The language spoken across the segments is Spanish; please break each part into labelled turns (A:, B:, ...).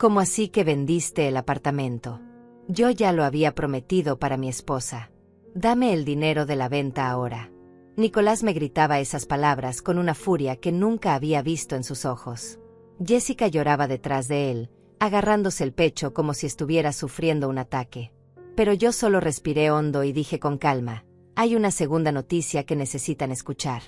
A: ¿Cómo así que vendiste el apartamento? Yo ya lo había prometido para mi esposa. Dame el dinero de la venta ahora. Nicolás me gritaba esas palabras con una furia que nunca había visto en sus ojos. Jessica lloraba detrás de él, agarrándose el pecho como si estuviera sufriendo un ataque. Pero yo solo respiré hondo y dije con calma: hay una segunda noticia que necesitan escuchar.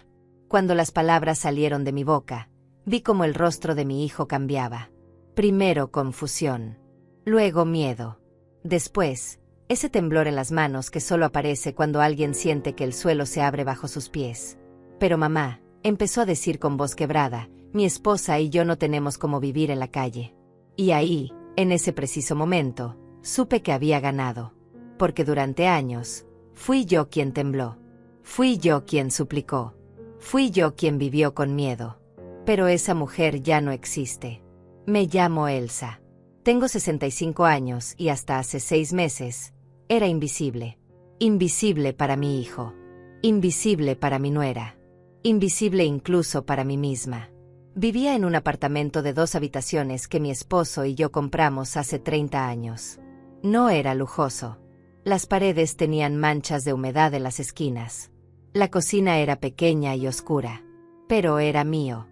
A: Cuando las palabras salieron de mi boca, vi cómo el rostro de mi hijo cambiaba. Primero confusión, luego miedo. Después, ese temblor en las manos que solo aparece cuando alguien siente que el suelo se abre bajo sus pies. Pero mamá, empezó a decir con voz quebrada, mi esposa y yo no tenemos cómo vivir en la calle. Y ahí, en ese preciso momento, supe que había ganado. Porque durante años, fui yo quien tembló. Fui yo quien suplicó. Fui yo quien vivió con miedo. Pero esa mujer ya no existe. Me llamo Elsa. Tengo 65 años y hasta hace 6 meses, era invisible. Invisible para mi hijo. Invisible para mi nuera. Invisible incluso para mí misma. Vivía en un apartamento de 2 habitaciones que mi esposo y yo compramos hace 30 años. No era lujoso. Las paredes tenían manchas de humedad en las esquinas. La cocina era pequeña y oscura. Pero era mío.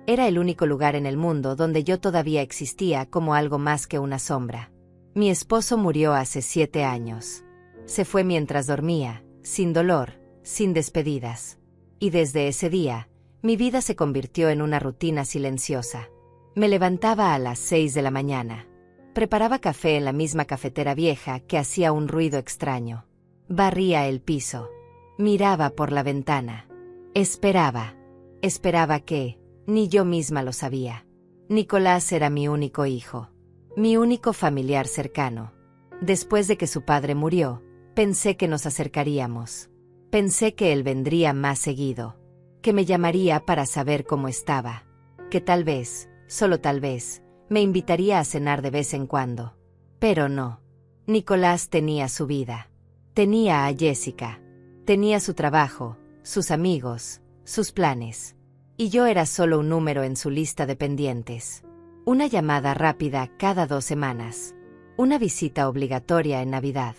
A: Era el único lugar en el mundo donde yo todavía existía como algo más que una sombra. Mi esposo murió hace 7 años. Se fue mientras dormía, sin dolor, sin despedidas. Y desde ese día, mi vida se convirtió en una rutina silenciosa. Me levantaba a las 6 de la mañana. Preparaba café en la misma cafetera vieja que hacía un ruido extraño. Barría el piso. Miraba por la ventana. Esperaba. Esperaba que, ni yo misma lo sabía. Nicolás era mi único hijo. Mi único familiar cercano. Después de que su padre murió, pensé que nos acercaríamos. Pensé que él vendría más seguido. Que me llamaría para saber cómo estaba. Que tal vez, solo tal vez, me invitaría a cenar de vez en cuando. Pero no. Nicolás tenía su vida. Tenía a Jessica. Tenía su trabajo, sus amigos, sus planes. Y yo era solo un número en su lista de pendientes. Una llamada rápida cada 2 semanas. Una visita obligatoria en Navidad.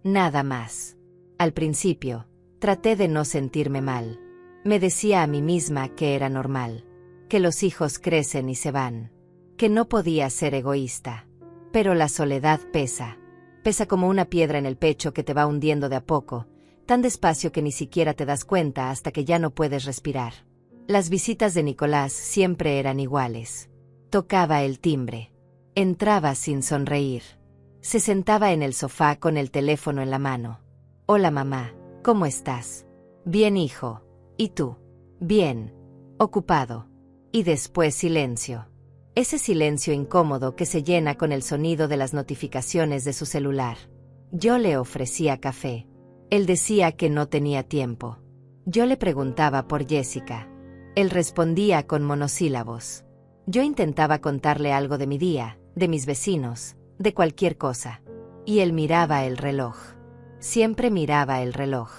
A: Nada más. Al principio, traté de no sentirme mal. Me decía a mí misma que era normal. Que los hijos crecen y se van. Que no podía ser egoísta. Pero la soledad pesa. Pesa como una piedra en el pecho que te va hundiendo de a poco, tan despacio que ni siquiera te das cuenta hasta que ya no puedes respirar. Las visitas de Nicolás siempre eran iguales. Tocaba el timbre. Entraba sin sonreír. Se sentaba en el sofá con el teléfono en la mano. Hola mamá, ¿cómo estás? Bien hijo. ¿Y tú? Bien. Ocupado. Y después silencio. Ese silencio incómodo que se llena con el sonido de las notificaciones de su celular. Yo le ofrecía café. Él decía que no tenía tiempo. Yo le preguntaba por Jessica. Él respondía con monosílabos. Yo intentaba contarle algo de mi día, de mis vecinos, de cualquier cosa. Y él miraba el reloj. Siempre miraba el reloj.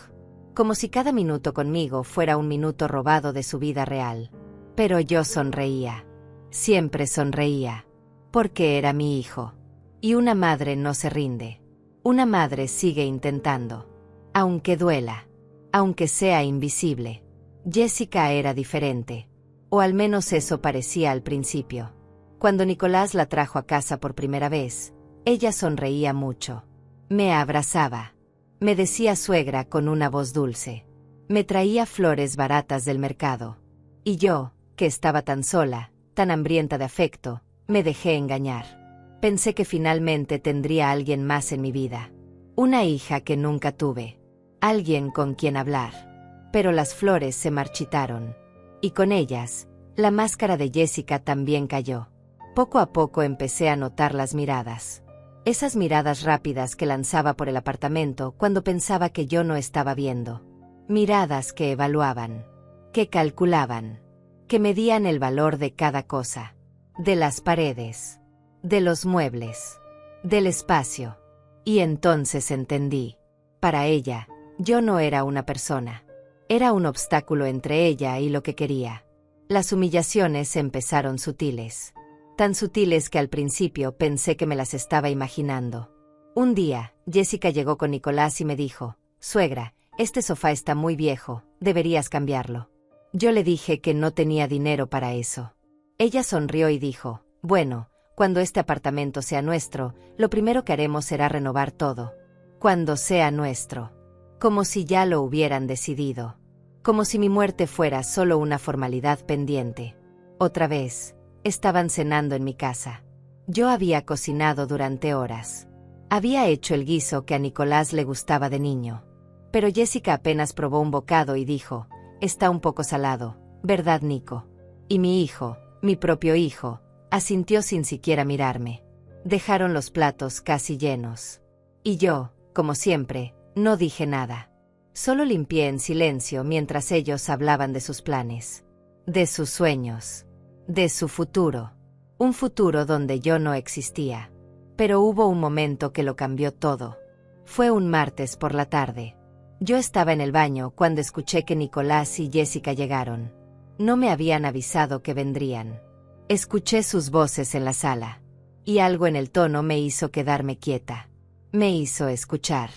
A: Como si cada minuto conmigo fuera un minuto robado de su vida real. Pero yo sonreía. Siempre sonreía. Porque era mi hijo. Y una madre no se rinde. Una madre sigue intentando. Aunque duela. Aunque sea invisible. Jessica era diferente. O al menos eso parecía al principio. Cuando Nicolás la trajo a casa por primera vez, ella sonreía mucho. Me abrazaba. Me decía suegra con una voz dulce. Me traía flores baratas del mercado. Y yo, que estaba tan sola, tan hambrienta de afecto, me dejé engañar. Pensé que finalmente tendría a alguien más en mi vida. Una hija que nunca tuve. Alguien con quien hablar. Pero las flores se marchitaron. Y con ellas, la máscara de Jessica también cayó. Poco a poco empecé a notar las miradas. Esas miradas rápidas que lanzaba por el apartamento cuando pensaba que yo no estaba viendo. Miradas que evaluaban. Que calculaban. Que medían el valor de cada cosa. De las paredes. De los muebles. Del espacio. Y entonces entendí. Para ella, yo no era una persona. Era un obstáculo entre ella y lo que quería. Las humillaciones empezaron sutiles. tan sutiles que al principio pensé que me las estaba imaginando. Un día, Jessica llegó con Nicolás y me dijo: «Suegra, este sofá está muy viejo, deberías cambiarlo». Yo le dije que no tenía dinero para eso. Ella sonrió y dijo: «Bueno, cuando este apartamento sea nuestro, lo primero que haremos será renovar todo». Cuando sea nuestro. Como si ya lo hubieran decidido. Como si mi muerte fuera solo una formalidad pendiente. Otra vez, estaban cenando en mi casa. Yo había cocinado durante horas. Había hecho el guiso que a Nicolás le gustaba de niño. Pero Jessica apenas probó un bocado y dijo: «Está un poco salado, ¿verdad, Nico?». Y mi hijo, mi propio hijo, asintió sin siquiera mirarme. Dejaron los platos casi llenos. Y yo, como siempre, no dije nada. Solo limpié en silencio mientras ellos hablaban de sus planes. De sus sueños. De su futuro. Un futuro donde yo no existía. Pero hubo un momento que lo cambió todo. Fue un martes por la tarde. Yo estaba en el baño cuando escuché que Nicolás y Jessica llegaron. No me habían avisado que vendrían. Escuché sus voces en la sala. Y algo en el tono me hizo quedarme quieta. Me hizo escuchar.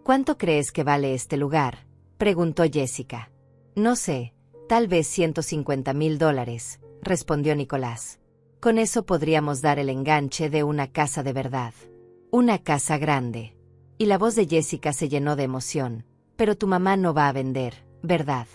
A: «¿Cuánto crees que vale este lugar?», preguntó Jessica. «No sé, tal vez $150,000», respondió Nicolás. «Con eso podríamos dar el enganche de una casa de verdad. Una casa grande». Y la voz de Jessica se llenó de emoción. «Pero tu mamá no va a vender, ¿verdad?».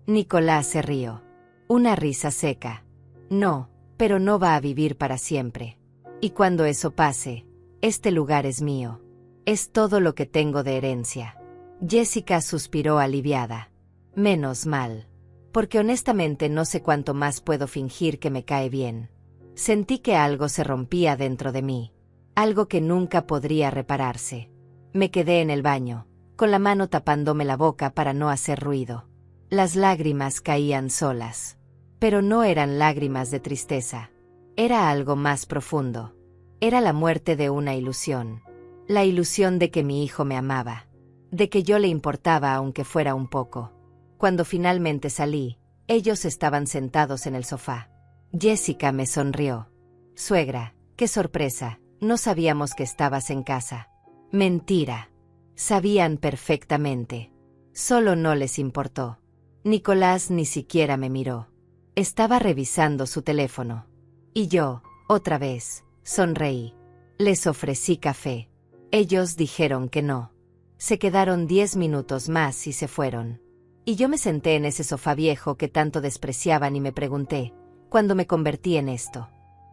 A: Nicolás se rió. Una risa seca. «No, pero no va a vivir para siempre. Y cuando eso pase, este lugar es mío. Es todo lo que tengo de herencia». Jessica suspiró aliviada. «Menos mal. Porque honestamente no sé cuánto más puedo fingir que me cae bien». Sentí que algo se rompía dentro de mí. Algo que nunca podría repararse. Me quedé en el baño, con la mano tapándome la boca para no hacer ruido. Las lágrimas caían solas. Pero no eran lágrimas de tristeza. Era algo más profundo. Era la muerte de una ilusión. La ilusión de que mi hijo me amaba. De que yo le importaba aunque fuera un poco. Cuando finalmente salí, ellos estaban sentados en el sofá. Jessica me sonrió. «Suegra, qué sorpresa, no sabíamos que estabas en casa». Mentira. Sabían perfectamente. Solo no les importó. Nicolás ni siquiera me miró. Estaba revisando su teléfono. Y yo, otra vez, sonreí. Les ofrecí café. Ellos dijeron que no. Se quedaron 10 minutos más y se fueron. Y yo me senté en ese sofá viejo que tanto despreciaban y me pregunté: ¿cuándo me convertí en esto?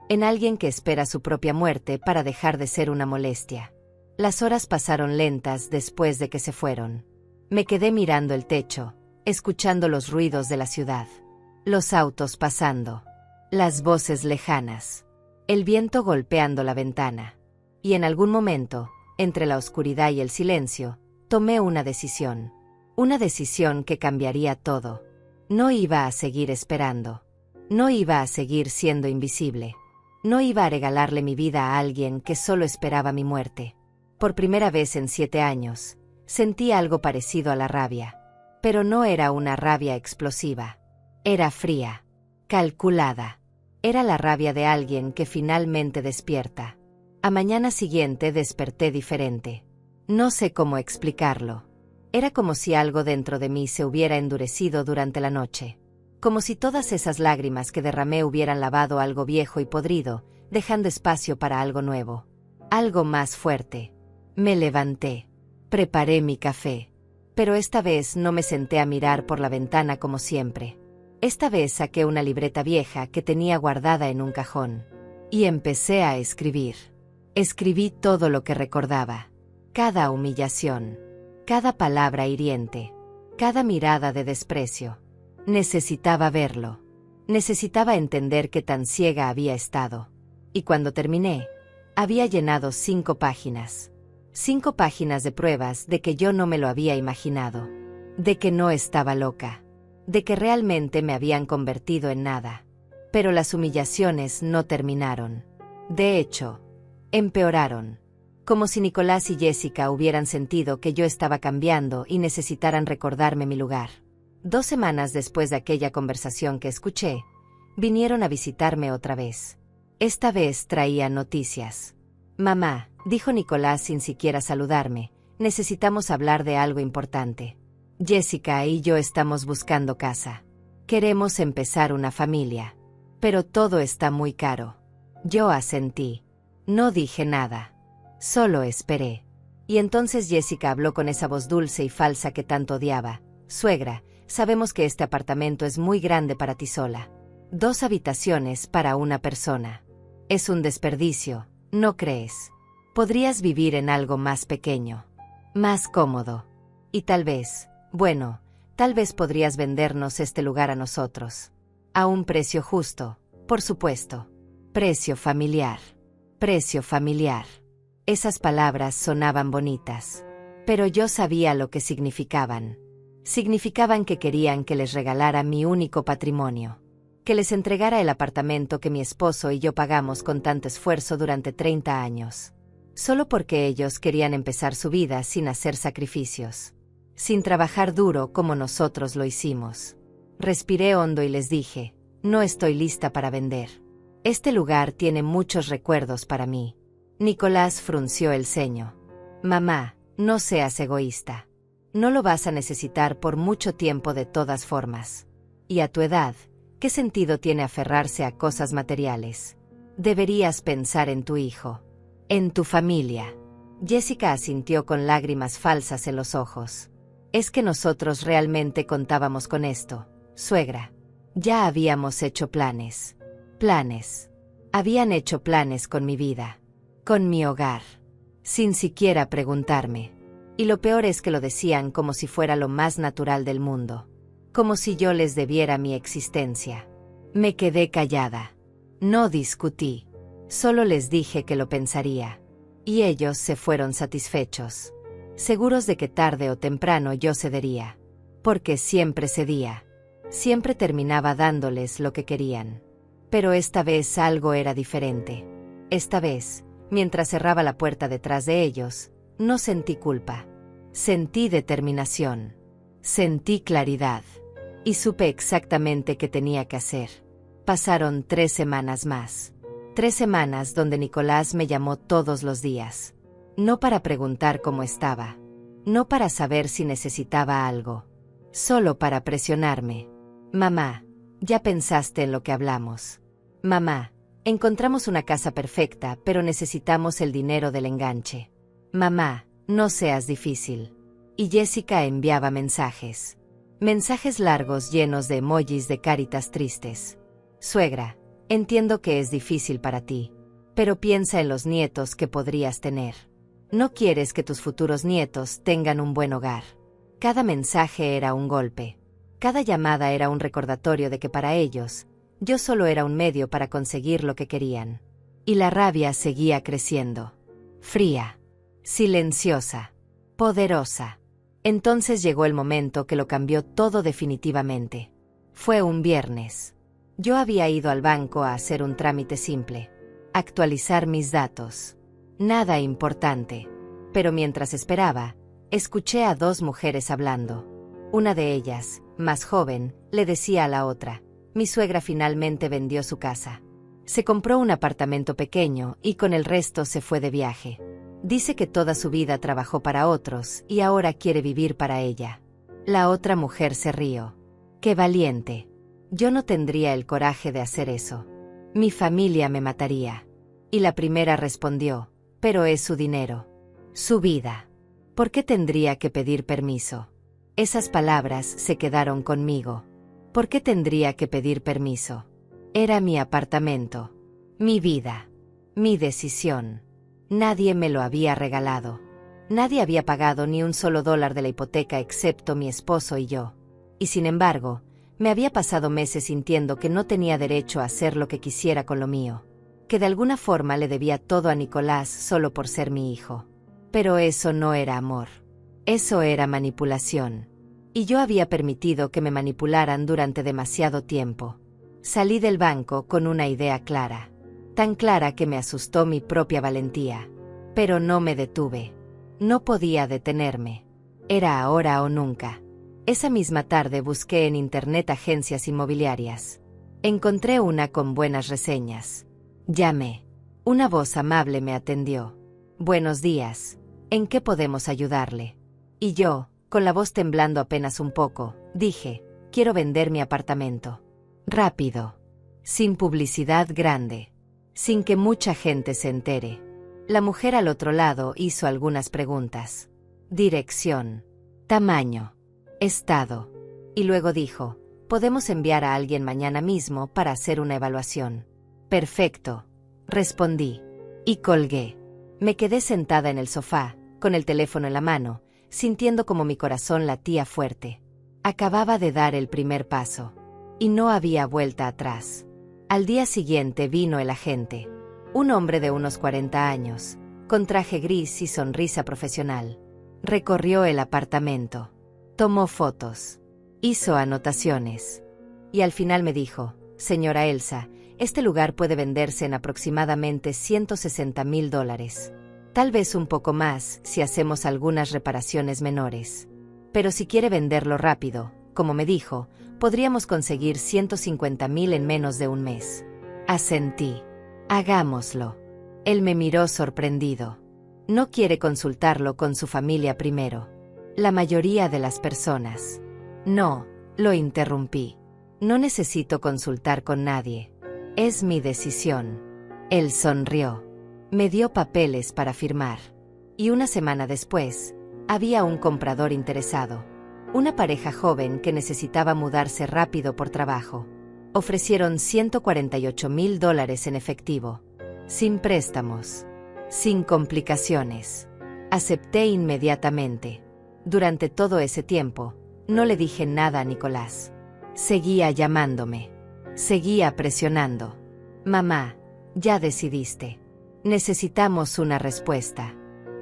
A: En alguien que espera su propia muerte para dejar de ser una molestia. Las horas pasaron lentas después de que se fueron. Me quedé mirando el techo, escuchando los ruidos de la ciudad. Los autos pasando. Las voces lejanas. El viento golpeando la ventana. Y en algún momento, entre la oscuridad y el silencio, tomé una decisión. Una decisión que cambiaría todo. No iba a seguir esperando. No iba a seguir siendo invisible. No iba a regalarle mi vida a alguien que solo esperaba mi muerte. Por primera vez en 7 años, sentí algo parecido a la rabia. Pero no era una rabia explosiva. Era fría. Calculada. Era la rabia de alguien que finalmente despierta. A mañana siguiente desperté diferente. No sé cómo explicarlo. Era como si algo dentro de mí se hubiera endurecido durante la noche. Como si todas esas lágrimas que derramé hubieran lavado algo viejo y podrido, dejando espacio para algo nuevo. Algo más fuerte. Me levanté. Preparé mi café. Pero esta vez no me senté a mirar por la ventana como siempre. Esta vez saqué una libreta vieja que tenía guardada en un cajón. Y empecé a escribir. Escribí todo lo que recordaba. Cada humillación. Cada palabra hiriente. Cada mirada de desprecio. Necesitaba verlo. Necesitaba entender qué tan ciega había estado. Y cuando terminé, había llenado 5 páginas. 5 páginas de pruebas de que yo no me lo había imaginado. De que no estaba loca. De que realmente me habían convertido en nada. Pero las humillaciones no terminaron. De hecho, empeoraron. Como si Nicolás y Jessica hubieran sentido que yo estaba cambiando y necesitaran recordarme mi lugar. 2 semanas después de aquella conversación que escuché, vinieron a visitarme otra vez. Esta vez traía noticias. Mamá, dijo Nicolás sin siquiera saludarme, necesitamos hablar de algo importante. Jessica y yo estamos buscando casa. Queremos empezar una familia. Pero todo está muy caro. Yo asentí. No dije nada. Solo esperé. Y entonces Jessica habló con esa voz dulce y falsa que tanto odiaba. Suegra, sabemos que este apartamento es muy grande para ti sola. 2 habitaciones para una persona. Es un desperdicio, ¿no crees? Podrías vivir en algo más pequeño, más cómodo. Y tal vez, bueno, tal vez podrías vendernos este lugar a nosotros. A un precio justo, por supuesto. Precio familiar. Precio familiar. Esas palabras sonaban bonitas. Pero yo sabía lo que significaban. Significaban que querían que les regalara mi único patrimonio. Que les entregara el apartamento que mi esposo y yo pagamos con tanto esfuerzo durante 30 años. Solo porque ellos querían empezar su vida sin hacer sacrificios. Sin trabajar duro como nosotros lo hicimos. Respiré hondo y les dije, no estoy lista para vender. Este lugar tiene muchos recuerdos para mí. Nicolás frunció el ceño. Mamá, no seas egoísta. No lo vas a necesitar por mucho tiempo de todas formas. Y a tu edad, ¿qué sentido tiene aferrarse a cosas materiales? Deberías pensar en tu hijo. En tu familia. Jessica asintió con lágrimas falsas en los ojos. Es que nosotros realmente contábamos con esto, suegra. Ya habíamos hecho planes. Planes. Habían hecho planes con mi vida. Con mi hogar. Sin siquiera preguntarme. Y lo peor es que lo decían como si fuera lo más natural del mundo. Como si yo les debiera mi existencia. Me quedé callada. No discutí. Solo les dije que lo pensaría. Y ellos se fueron satisfechos. Seguros de que tarde o temprano yo cedería. Porque siempre cedía. Siempre terminaba dándoles lo que querían. Pero esta vez algo era diferente. Esta vez, mientras cerraba la puerta detrás de ellos, no sentí culpa. Sentí determinación. Sentí claridad. Y supe exactamente qué tenía que hacer. Pasaron 3 semanas más. 3 semanas donde Nicolás me llamó todos los días. No para preguntar cómo estaba. No para saber si necesitaba algo. Solo para presionarme. Mamá, ya pensaste en lo que hablamos. Mamá, encontramos una casa perfecta, pero necesitamos el dinero del enganche. Mamá, no seas difícil. Y Jessica enviaba mensajes. Mensajes largos llenos de emojis de caritas tristes. Suegra, entiendo que es difícil para ti, pero piensa en los nietos que podrías tener. No quieres que tus futuros nietos tengan un buen hogar. Cada mensaje era un golpe. Cada llamada era un recordatorio de que para ellos, yo solo era un medio para conseguir lo que querían. Y la rabia seguía creciendo. Fría. Silenciosa. Poderosa. Entonces llegó el momento que lo cambió todo definitivamente. Fue un viernes. Yo había ido al banco a hacer un trámite simple. Actualizar mis datos. Nada importante. Pero mientras esperaba, escuché a 2 mujeres hablando. Una de ellas, más joven, le decía a la otra, mi suegra finalmente vendió su casa. Se compró un apartamento pequeño y con el resto se fue de viaje. Dice que toda su vida trabajó para otros y ahora quiere vivir para ella. La otra mujer se rió. ¡Qué valiente! Yo no tendría el coraje de hacer eso. Mi familia me mataría. Y la primera respondió, pero es su dinero. Su vida. ¿Por qué tendría que pedir permiso? Esas palabras se quedaron conmigo. ¿Por qué tendría que pedir permiso? Era mi apartamento. Mi vida. Mi decisión. Nadie me lo había regalado. Nadie había pagado ni un solo dólar de la hipoteca excepto mi esposo y yo. Y sin embargo, me había pasado meses sintiendo que no tenía derecho a hacer lo que quisiera con lo mío. Que de alguna forma le debía todo a Nicolás solo por ser mi hijo. Pero eso no era amor. Eso era manipulación. Y yo había permitido que me manipularan durante demasiado tiempo. Salí del banco con una idea clara. Tan clara que me asustó mi propia valentía. Pero no me detuve. No podía detenerme. Era ahora o nunca. Esa misma tarde busqué en internet agencias inmobiliarias. Encontré una con buenas reseñas. Llamé. Una voz amable me atendió. Buenos días. ¿En qué podemos ayudarle? Y yo, con la voz temblando apenas un poco, dije, quiero vender mi apartamento. Rápido. Sin publicidad grande. Sin que mucha gente se entere. La mujer al otro lado hizo algunas preguntas. Dirección. Tamaño. Estado. Y luego dijo, podemos enviar a alguien mañana mismo para hacer una evaluación. Perfecto. Respondí. Y colgué. Me quedé sentada en el sofá, con el teléfono en la mano, sintiendo como mi corazón latía fuerte. Acababa de dar el primer paso. Y no había vuelta atrás. Al día siguiente vino el agente. Un hombre de unos 40 años, con traje gris y sonrisa profesional. Recorrió el apartamento. Tomó fotos. Hizo anotaciones. Y al final me dijo, señora Elsa, este lugar puede venderse en aproximadamente $160,000. Tal vez un poco más si hacemos algunas reparaciones menores. Pero si quiere venderlo rápido, como me dijo, podríamos conseguir 150,000 en menos de un mes. Asentí. Hagámoslo. Él me miró sorprendido. No quiere consultarlo con su familia primero. La mayoría de las personas. No, lo interrumpí. No necesito consultar con nadie. Es mi decisión. Él sonrió. Me dio papeles para firmar. Y una semana después, había un comprador interesado. Una pareja joven que necesitaba mudarse rápido por trabajo. Ofrecieron $148,000 en efectivo. Sin préstamos. Sin complicaciones. Acepté inmediatamente. Durante todo ese tiempo, no le dije nada a Nicolás. Seguía llamándome. Seguía presionando. Mamá, ya decidiste. Necesitamos una respuesta.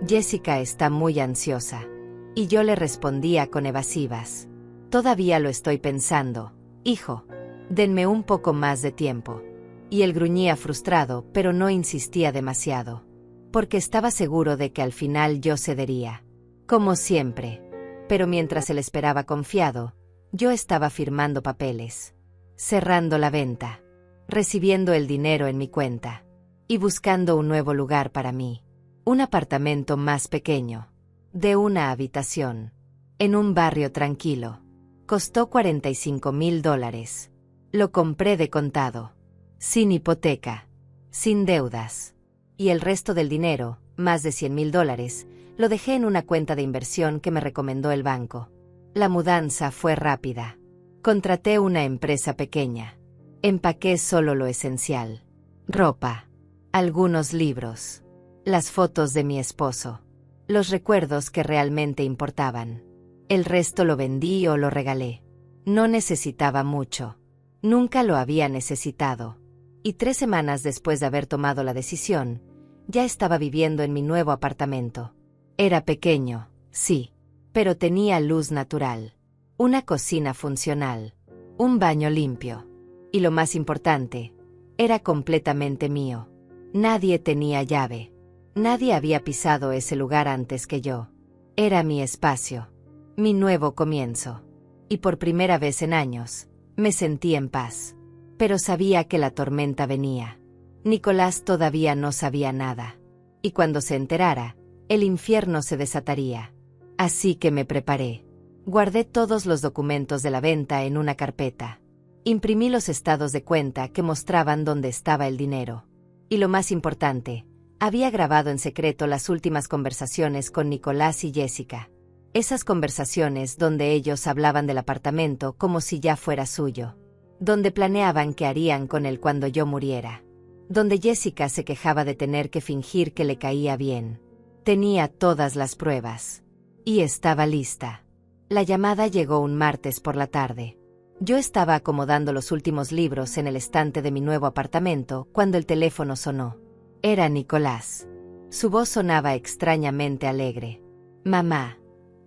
A: Jessica está muy ansiosa. Y yo le respondía con evasivas. Todavía lo estoy pensando, hijo. Denme un poco más de tiempo. Y él gruñía frustrado, pero no insistía demasiado. Porque estaba seguro de que al final yo cedería. Como siempre. Pero mientras él esperaba confiado, yo estaba firmando papeles. Cerrando la venta. Recibiendo el dinero en mi cuenta. Y buscando un nuevo lugar para mí. Un apartamento más pequeño. De una habitación. En un barrio tranquilo. Costó $45,000. Lo compré de contado. Sin hipoteca. Sin deudas. Y el resto del dinero, más de $100,000, lo dejé en una cuenta de inversión que me recomendó el banco. La mudanza fue rápida. Contraté una empresa pequeña. Empaqué solo lo esencial. Ropa. Algunos libros. Las fotos de mi esposo. Los recuerdos que realmente importaban. El resto lo vendí o lo regalé. No necesitaba mucho. Nunca lo había necesitado. Y 3 semanas después de haber tomado la decisión, ya estaba viviendo en mi nuevo apartamento. Era pequeño, sí, pero tenía luz natural. Una cocina funcional. Un baño limpio. Y lo más importante, era completamente mío. Nadie tenía llave. Nadie había pisado ese lugar antes que yo. Era mi espacio. Mi nuevo comienzo. Y por primera vez en años, me sentí en paz. Pero sabía que la tormenta venía. Nicolás todavía no sabía nada. Y cuando se enterara, el infierno se desataría. Así que me preparé. Guardé todos los documentos de la venta en una carpeta. Imprimí los estados de cuenta que mostraban dónde estaba el dinero. Y lo más importante, había grabado en secreto las últimas conversaciones con Nicolás y Jessica. Esas conversaciones donde ellos hablaban del apartamento como si ya fuera suyo. Donde planeaban qué harían con él cuando yo muriera. Donde Jessica se quejaba de tener que fingir que le caía bien. Tenía todas las pruebas. Y estaba lista. La llamada llegó un martes por la tarde. Yo estaba acomodando los últimos libros en el estante de mi nuevo apartamento cuando el teléfono sonó. Era Nicolás. Su voz sonaba extrañamente alegre. Mamá.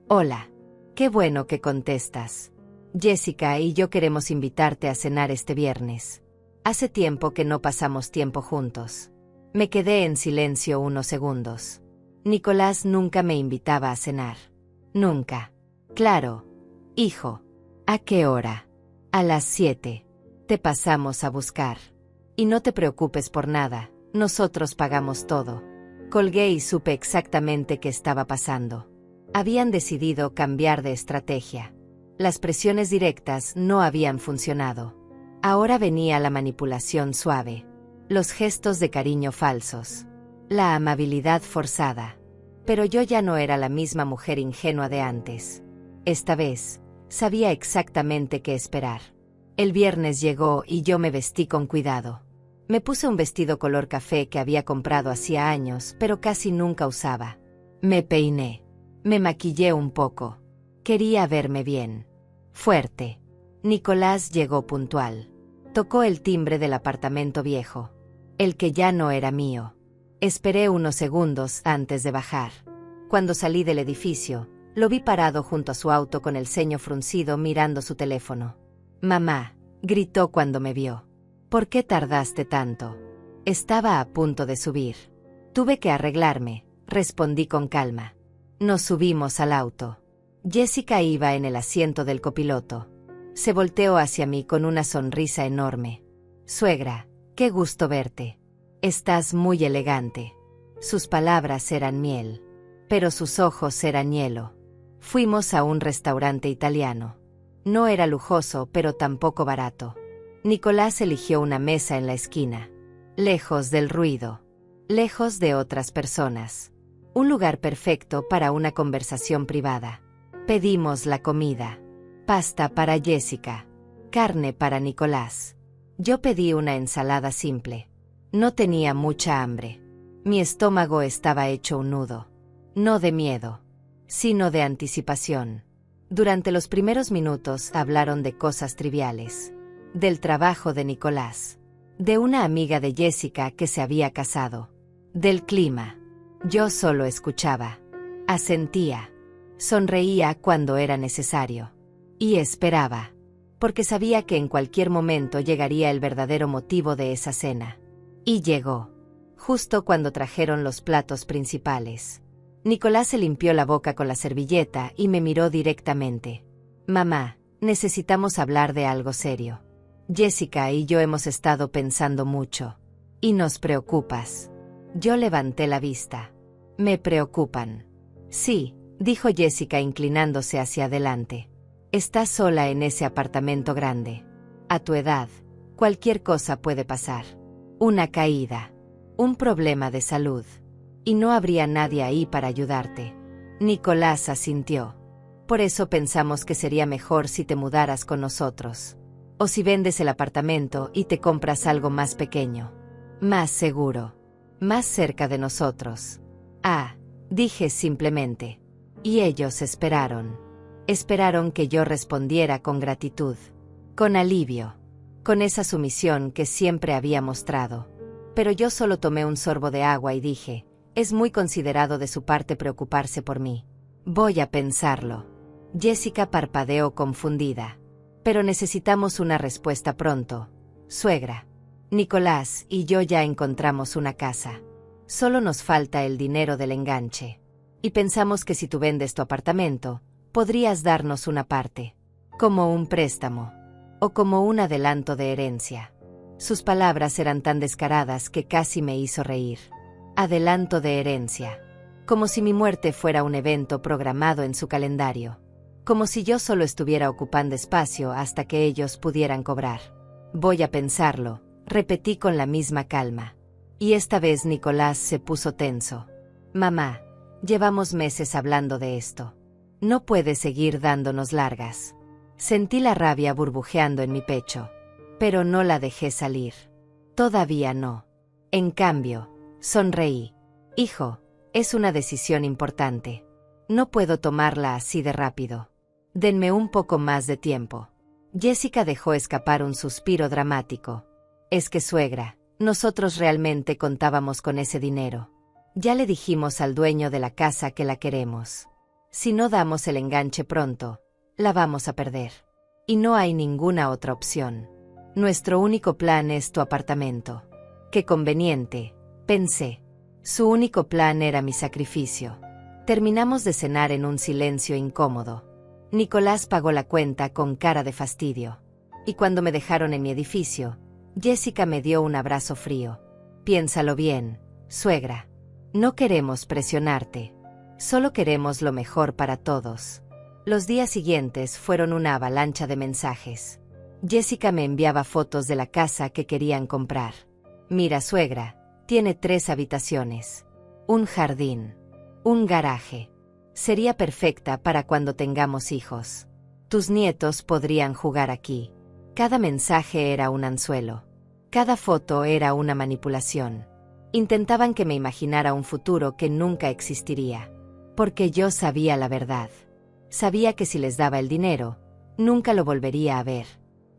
A: Hola. Qué bueno que contestas. Jessica y yo queremos invitarte a cenar este viernes. Hace tiempo que no pasamos tiempo juntos. Me quedé en silencio unos segundos. Nicolás nunca me invitaba a cenar. Nunca. Claro. Hijo. ¿A qué hora? A las 7. Te pasamos a buscar. Y no te preocupes por nada, Nosotros pagamos todo. Colgué y supe exactamente qué estaba pasando. Habían decidido cambiar de estrategia. Las presiones directas no habían funcionado. Ahora venía la manipulación suave, los gestos de cariño falsos, la amabilidad forzada. Pero yo ya no era la misma mujer ingenua de antes. Esta vez, sabía exactamente qué esperar. El viernes llegó y yo me vestí con cuidado. Me puse un vestido color café que había comprado hacía años, pero casi nunca usaba. Me peiné. Me maquillé un poco. Quería verme bien. Fuerte. Nicolás llegó puntual. Tocó el timbre del apartamento viejo. El que ya no era mío. Esperé unos segundos antes de bajar. Cuando salí del edificio, lo vi parado junto a su auto con el ceño fruncido mirando su teléfono. «Mamá», gritó cuando me vio. «¿Por qué tardaste tanto?» Estaba a punto de subir. «Tuve que arreglarme», respondí con calma. Nos subimos al auto. Jessica iba en el asiento del copiloto. Se volteó hacia mí con una sonrisa enorme. «Suegra, qué gusto verte. Estás muy elegante». Sus palabras eran miel, pero sus ojos eran hielo. Fuimos a un restaurante italiano. No era lujoso, pero tampoco barato. Nicolás eligió una mesa en la esquina, lejos del ruido, lejos de otras personas. Un lugar perfecto para una conversación privada. Pedimos la comida. Pasta para Jessica, carne para Nicolás. Yo pedí una ensalada simple. No tenía mucha hambre. Mi estómago estaba hecho un nudo. No de miedo, sino de anticipación. Durante los primeros minutos hablaron de cosas triviales. Del trabajo de Nicolás. De una amiga de Jessica que se había casado. Del clima. Yo solo escuchaba. Asentía. Sonreía cuando era necesario. Y esperaba. Porque sabía que en cualquier momento llegaría el verdadero motivo de esa cena. Y llegó. Justo cuando trajeron los platos principales. Nicolás se limpió la boca con la servilleta y me miró directamente. «Mamá, necesitamos hablar de algo serio. Jessica y yo hemos estado pensando mucho. Y nos preocupas». Yo levanté la vista. «¿Me preocupan?» «Sí», dijo Jessica inclinándose hacia adelante. «Estás sola en ese apartamento grande. A tu edad, cualquier cosa puede pasar. Una caída. Un problema de salud. Y no habría nadie ahí para ayudarte». Nicolás asintió. «Por eso pensamos que sería mejor si te mudaras con nosotros. O si vendes el apartamento y te compras algo más pequeño. Más seguro. Más cerca de nosotros». «Ah», dije simplemente. Y ellos esperaron. Esperaron que yo respondiera con gratitud. Con alivio. Con esa sumisión que siempre había mostrado. Pero yo solo tomé un sorbo de agua y dije: «Es muy considerado de su parte preocuparse por mí. Voy a pensarlo». Jessica parpadeó confundida. «Pero necesitamos una respuesta pronto, suegra. Nicolás y yo ya encontramos una casa. Solo nos falta el dinero del enganche. Y pensamos que si tú vendes tu apartamento, podrías darnos una parte. Como un préstamo. O como un adelanto de herencia». Sus palabras eran tan descaradas que casi me hizo reír. Adelanto de herencia. Como si mi muerte fuera un evento programado en su calendario. Como si yo solo estuviera ocupando espacio hasta que ellos pudieran cobrar. «Voy a pensarlo», repetí con la misma calma. Y esta vez Nicolás se puso tenso. «Mamá, llevamos meses hablando de esto. No puedes seguir dándonos largas». Sentí la rabia burbujeando en mi pecho. Pero no la dejé salir. Todavía no. En cambio, sonreí. «Hijo, es una decisión importante. No puedo tomarla así de rápido. Denme un poco más de tiempo». Jessica dejó escapar un suspiro dramático. «Es que suegra, nosotros realmente contábamos con ese dinero. Ya le dijimos al dueño de la casa que la queremos. Si no damos el enganche pronto, la vamos a perder. Y no hay ninguna otra opción. Nuestro único plan es tu apartamento». «Qué conveniente», pensé. Su único plan era mi sacrificio. Terminamos de cenar en un silencio incómodo. Nicolás pagó la cuenta con cara de fastidio. Y cuando me dejaron en mi edificio, Jessica me dio un abrazo frío. Piénsalo bien, suegra. No queremos presionarte. Solo queremos lo mejor para todos. Los días siguientes fueron una avalancha de mensajes. Jessica me enviaba fotos de la casa que querían comprar. Mira, suegra, tiene 3 habitaciones, un jardín, un garaje. Sería perfecta para cuando tengamos hijos. Tus nietos podrían jugar aquí. Cada mensaje era un anzuelo. Cada foto era una manipulación. Intentaban que me imaginara un futuro que nunca existiría. Porque yo sabía la verdad. Sabía que si les daba el dinero, nunca lo volvería a ver.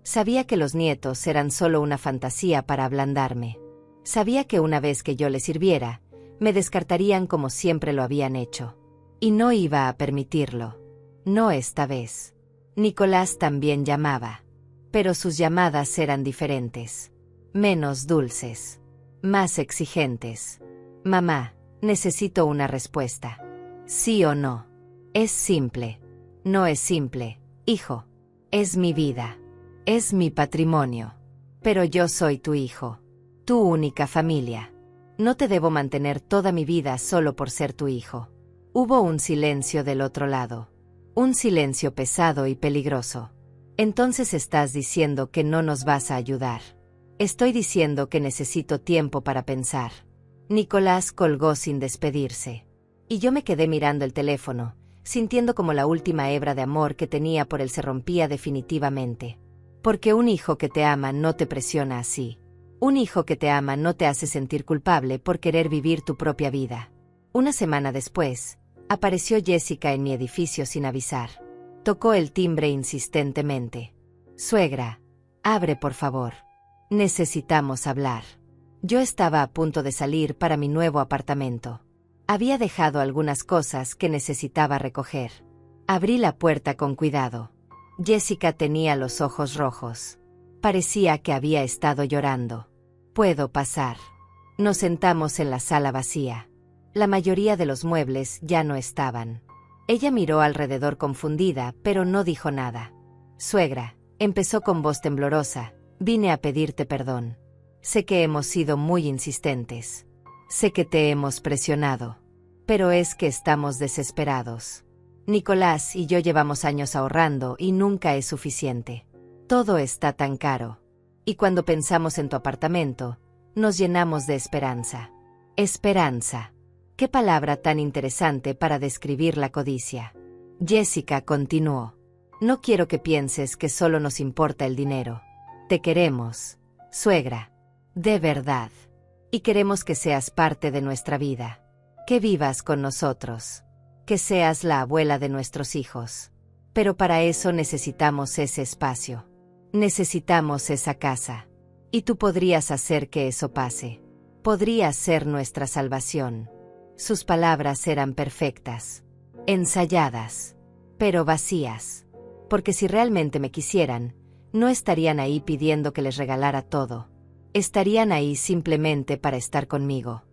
A: Sabía que los nietos eran solo una fantasía para ablandarme. Sabía que una vez que yo les sirviera, me descartarían como siempre lo habían hecho. Y no iba a permitirlo. No esta vez. Nicolás también llamaba. Pero sus llamadas eran diferentes. Menos dulces. Más exigentes. Mamá, necesito una respuesta. ¿Sí o no? Es simple. No es simple, hijo. Es mi vida. Es mi patrimonio. Pero yo soy tu hijo. Tu única familia. No te debo mantener toda mi vida solo por ser tu hijo. Hubo un silencio del otro lado. Un silencio pesado y peligroso. Entonces estás diciendo que no nos vas a ayudar. Estoy diciendo que necesito tiempo para pensar. Nicolás colgó sin despedirse. Y yo me quedé mirando el teléfono, sintiendo como la última hebra de amor que tenía por él se rompía definitivamente. Porque un hijo que te ama no te presiona así. Un hijo que te ama no te hace sentir culpable por querer vivir tu propia vida. Una semana después, apareció Jessica en mi edificio sin avisar. Tocó el timbre insistentemente. Suegra, abre por favor. Necesitamos hablar. Yo estaba a punto de salir para mi nuevo apartamento. Había dejado algunas cosas que necesitaba recoger. Abrí la puerta con cuidado. Jessica tenía los ojos rojos. Parecía que había estado llorando. ¿Puedo pasar? Nos sentamos en la sala vacía. La mayoría de los muebles ya no estaban. Ella miró alrededor confundida, pero no dijo nada. Suegra, empezó con voz temblorosa, vine a pedirte perdón. Sé que hemos sido muy insistentes. Sé que te hemos presionado. Pero es que estamos desesperados. Nicolás y yo llevamos años ahorrando y nunca es suficiente. Todo está tan caro. Y cuando pensamos en tu apartamento, nos llenamos de esperanza. Esperanza. Qué palabra tan interesante para describir la codicia. Jessica continuó. No quiero que pienses que solo nos importa el dinero. Te queremos, suegra. De verdad. Y queremos que seas parte de nuestra vida. Que vivas con nosotros. Que seas la abuela de nuestros hijos. Pero para eso necesitamos ese espacio. Necesitamos esa casa. Y tú podrías hacer que eso pase. Podrías ser nuestra salvación. Sus palabras eran perfectas. Ensayadas. Pero vacías. Porque si realmente me quisieran, no estarían ahí pidiendo que les regalara todo. Estarían ahí simplemente para estar conmigo.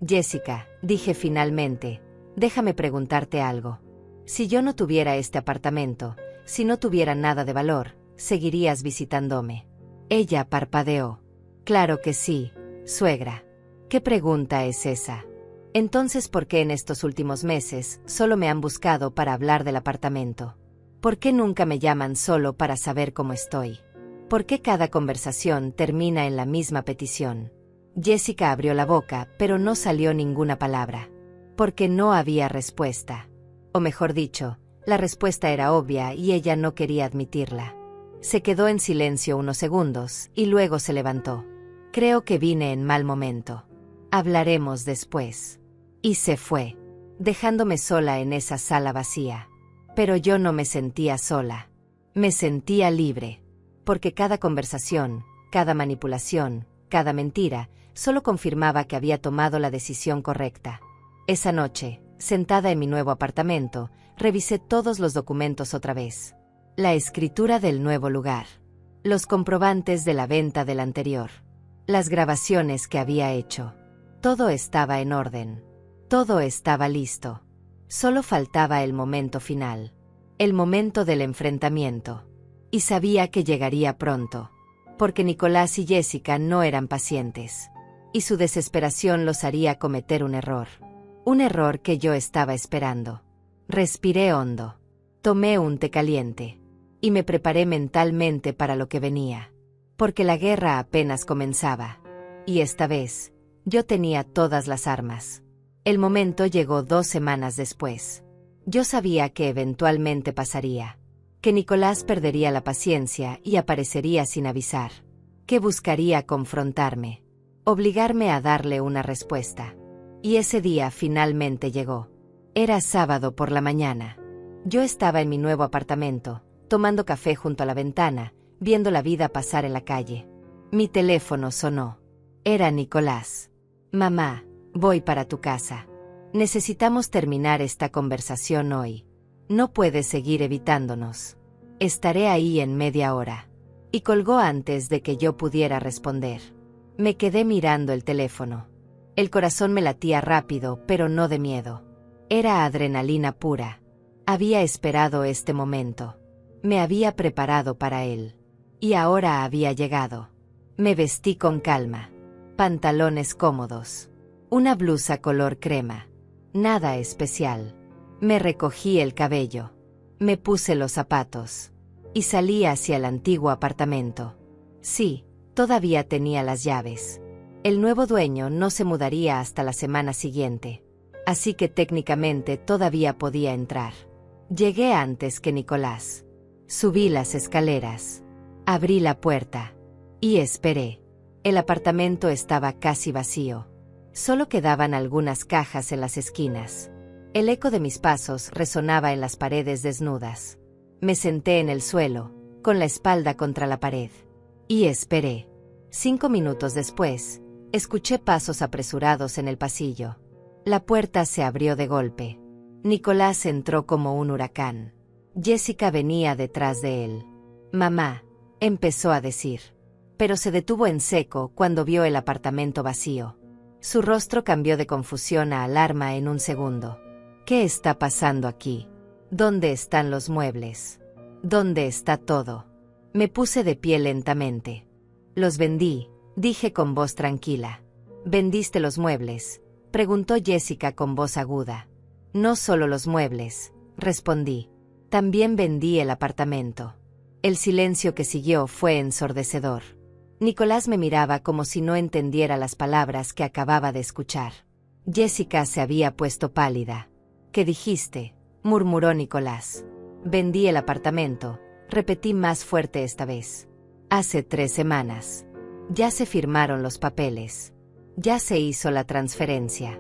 A: Jessica, dije finalmente, déjame preguntarte algo. Si yo no tuviera este apartamento, si no tuviera nada de valor, ¿seguirías visitándome? Ella parpadeó. Claro que sí, suegra. ¿Qué pregunta es esa? Entonces, ¿por qué en estos últimos meses solo me han buscado para hablar del apartamento? ¿Por qué nunca me llaman solo para saber cómo estoy? ¿Por qué cada conversación termina en la misma petición? Jessica abrió la boca, pero no salió ninguna palabra. Porque no había respuesta. O mejor dicho, la respuesta era obvia y ella no quería admitirla. Se quedó en silencio unos segundos y luego se levantó. Creo que vine en mal momento. Hablaremos después. Y se fue, dejándome sola en esa sala vacía. Pero yo no me sentía sola. Me sentía libre. Porque cada conversación, cada manipulación, cada mentira, solo confirmaba que había tomado la decisión correcta. Esa noche, sentada en mi nuevo apartamento, revisé todos los documentos otra vez. La escritura del nuevo lugar. Los comprobantes de la venta del anterior. Las grabaciones que había hecho. Todo estaba en orden. Todo estaba listo. Solo faltaba el momento final. El momento del enfrentamiento. Y sabía que llegaría pronto. Porque Nicolás y Jessica no eran pacientes. y su desesperación los haría cometer un error. Un error que yo estaba esperando. Respiré hondo. Tomé un té caliente. Y me preparé mentalmente para lo que venía. Porque la guerra apenas comenzaba. Y esta vez, yo tenía todas las armas. El momento llegó 2 semanas después. Yo sabía que eventualmente pasaría. Que Nicolás perdería la paciencia y aparecería sin avisar. Que buscaría confrontarme. Obligarme a darle una respuesta. Y ese día finalmente llegó. Era sábado por la mañana. Yo estaba en mi nuevo apartamento, tomando café junto a la ventana, viendo la vida pasar en la calle. Mi teléfono sonó. Era Nicolás. Mamá, voy para tu casa. Necesitamos terminar esta conversación hoy. No puedes seguir evitándonos. Estaré ahí en media hora. Y colgó antes de que yo pudiera responder. Me quedé mirando el teléfono. El corazón me latía rápido, pero no de miedo. Era adrenalina pura. Había esperado este momento. Me había preparado para él. Y ahora había llegado. Me vestí con calma. Pantalones cómodos. Una blusa color crema. Nada especial. Me recogí el cabello. Me puse los zapatos. Y salí hacia el antiguo apartamento. Sí, todavía tenía las llaves. El nuevo dueño no se mudaría hasta la semana siguiente. Así que técnicamente todavía podía entrar. Llegué antes que Nicolás. Subí las escaleras. Abrí la puerta. Y esperé. El apartamento estaba casi vacío. Solo quedaban algunas cajas en las esquinas. El eco de mis pasos resonaba en las paredes desnudas. Me senté en el suelo, con la espalda contra la pared. Y esperé. 5 minutos después, escuché pasos apresurados en el pasillo. La puerta se abrió de golpe. Nicolás entró como un huracán. Jessica venía detrás de él. Mamá, empezó a decir. Pero se detuvo en seco cuando vio el apartamento vacío. Su rostro cambió de confusión a alarma en un segundo. ¿Qué está pasando aquí? ¿Dónde están los muebles? ¿Dónde está todo? Me puse de pie lentamente. Los vendí, dije con voz tranquila. ¿Vendiste los muebles?, preguntó Jessica con voz aguda. No solo los muebles, respondí. También vendí el apartamento. El silencio que siguió fue ensordecedor. Nicolás me miraba como si no entendiera las palabras que acababa de escuchar. Jessica se había puesto pálida. ¿Qué dijiste?, murmuró Nicolás. Vendí el apartamento, repetí más fuerte esta vez. Hace 3 semanas. Ya se firmaron los papeles. Ya se hizo la transferencia.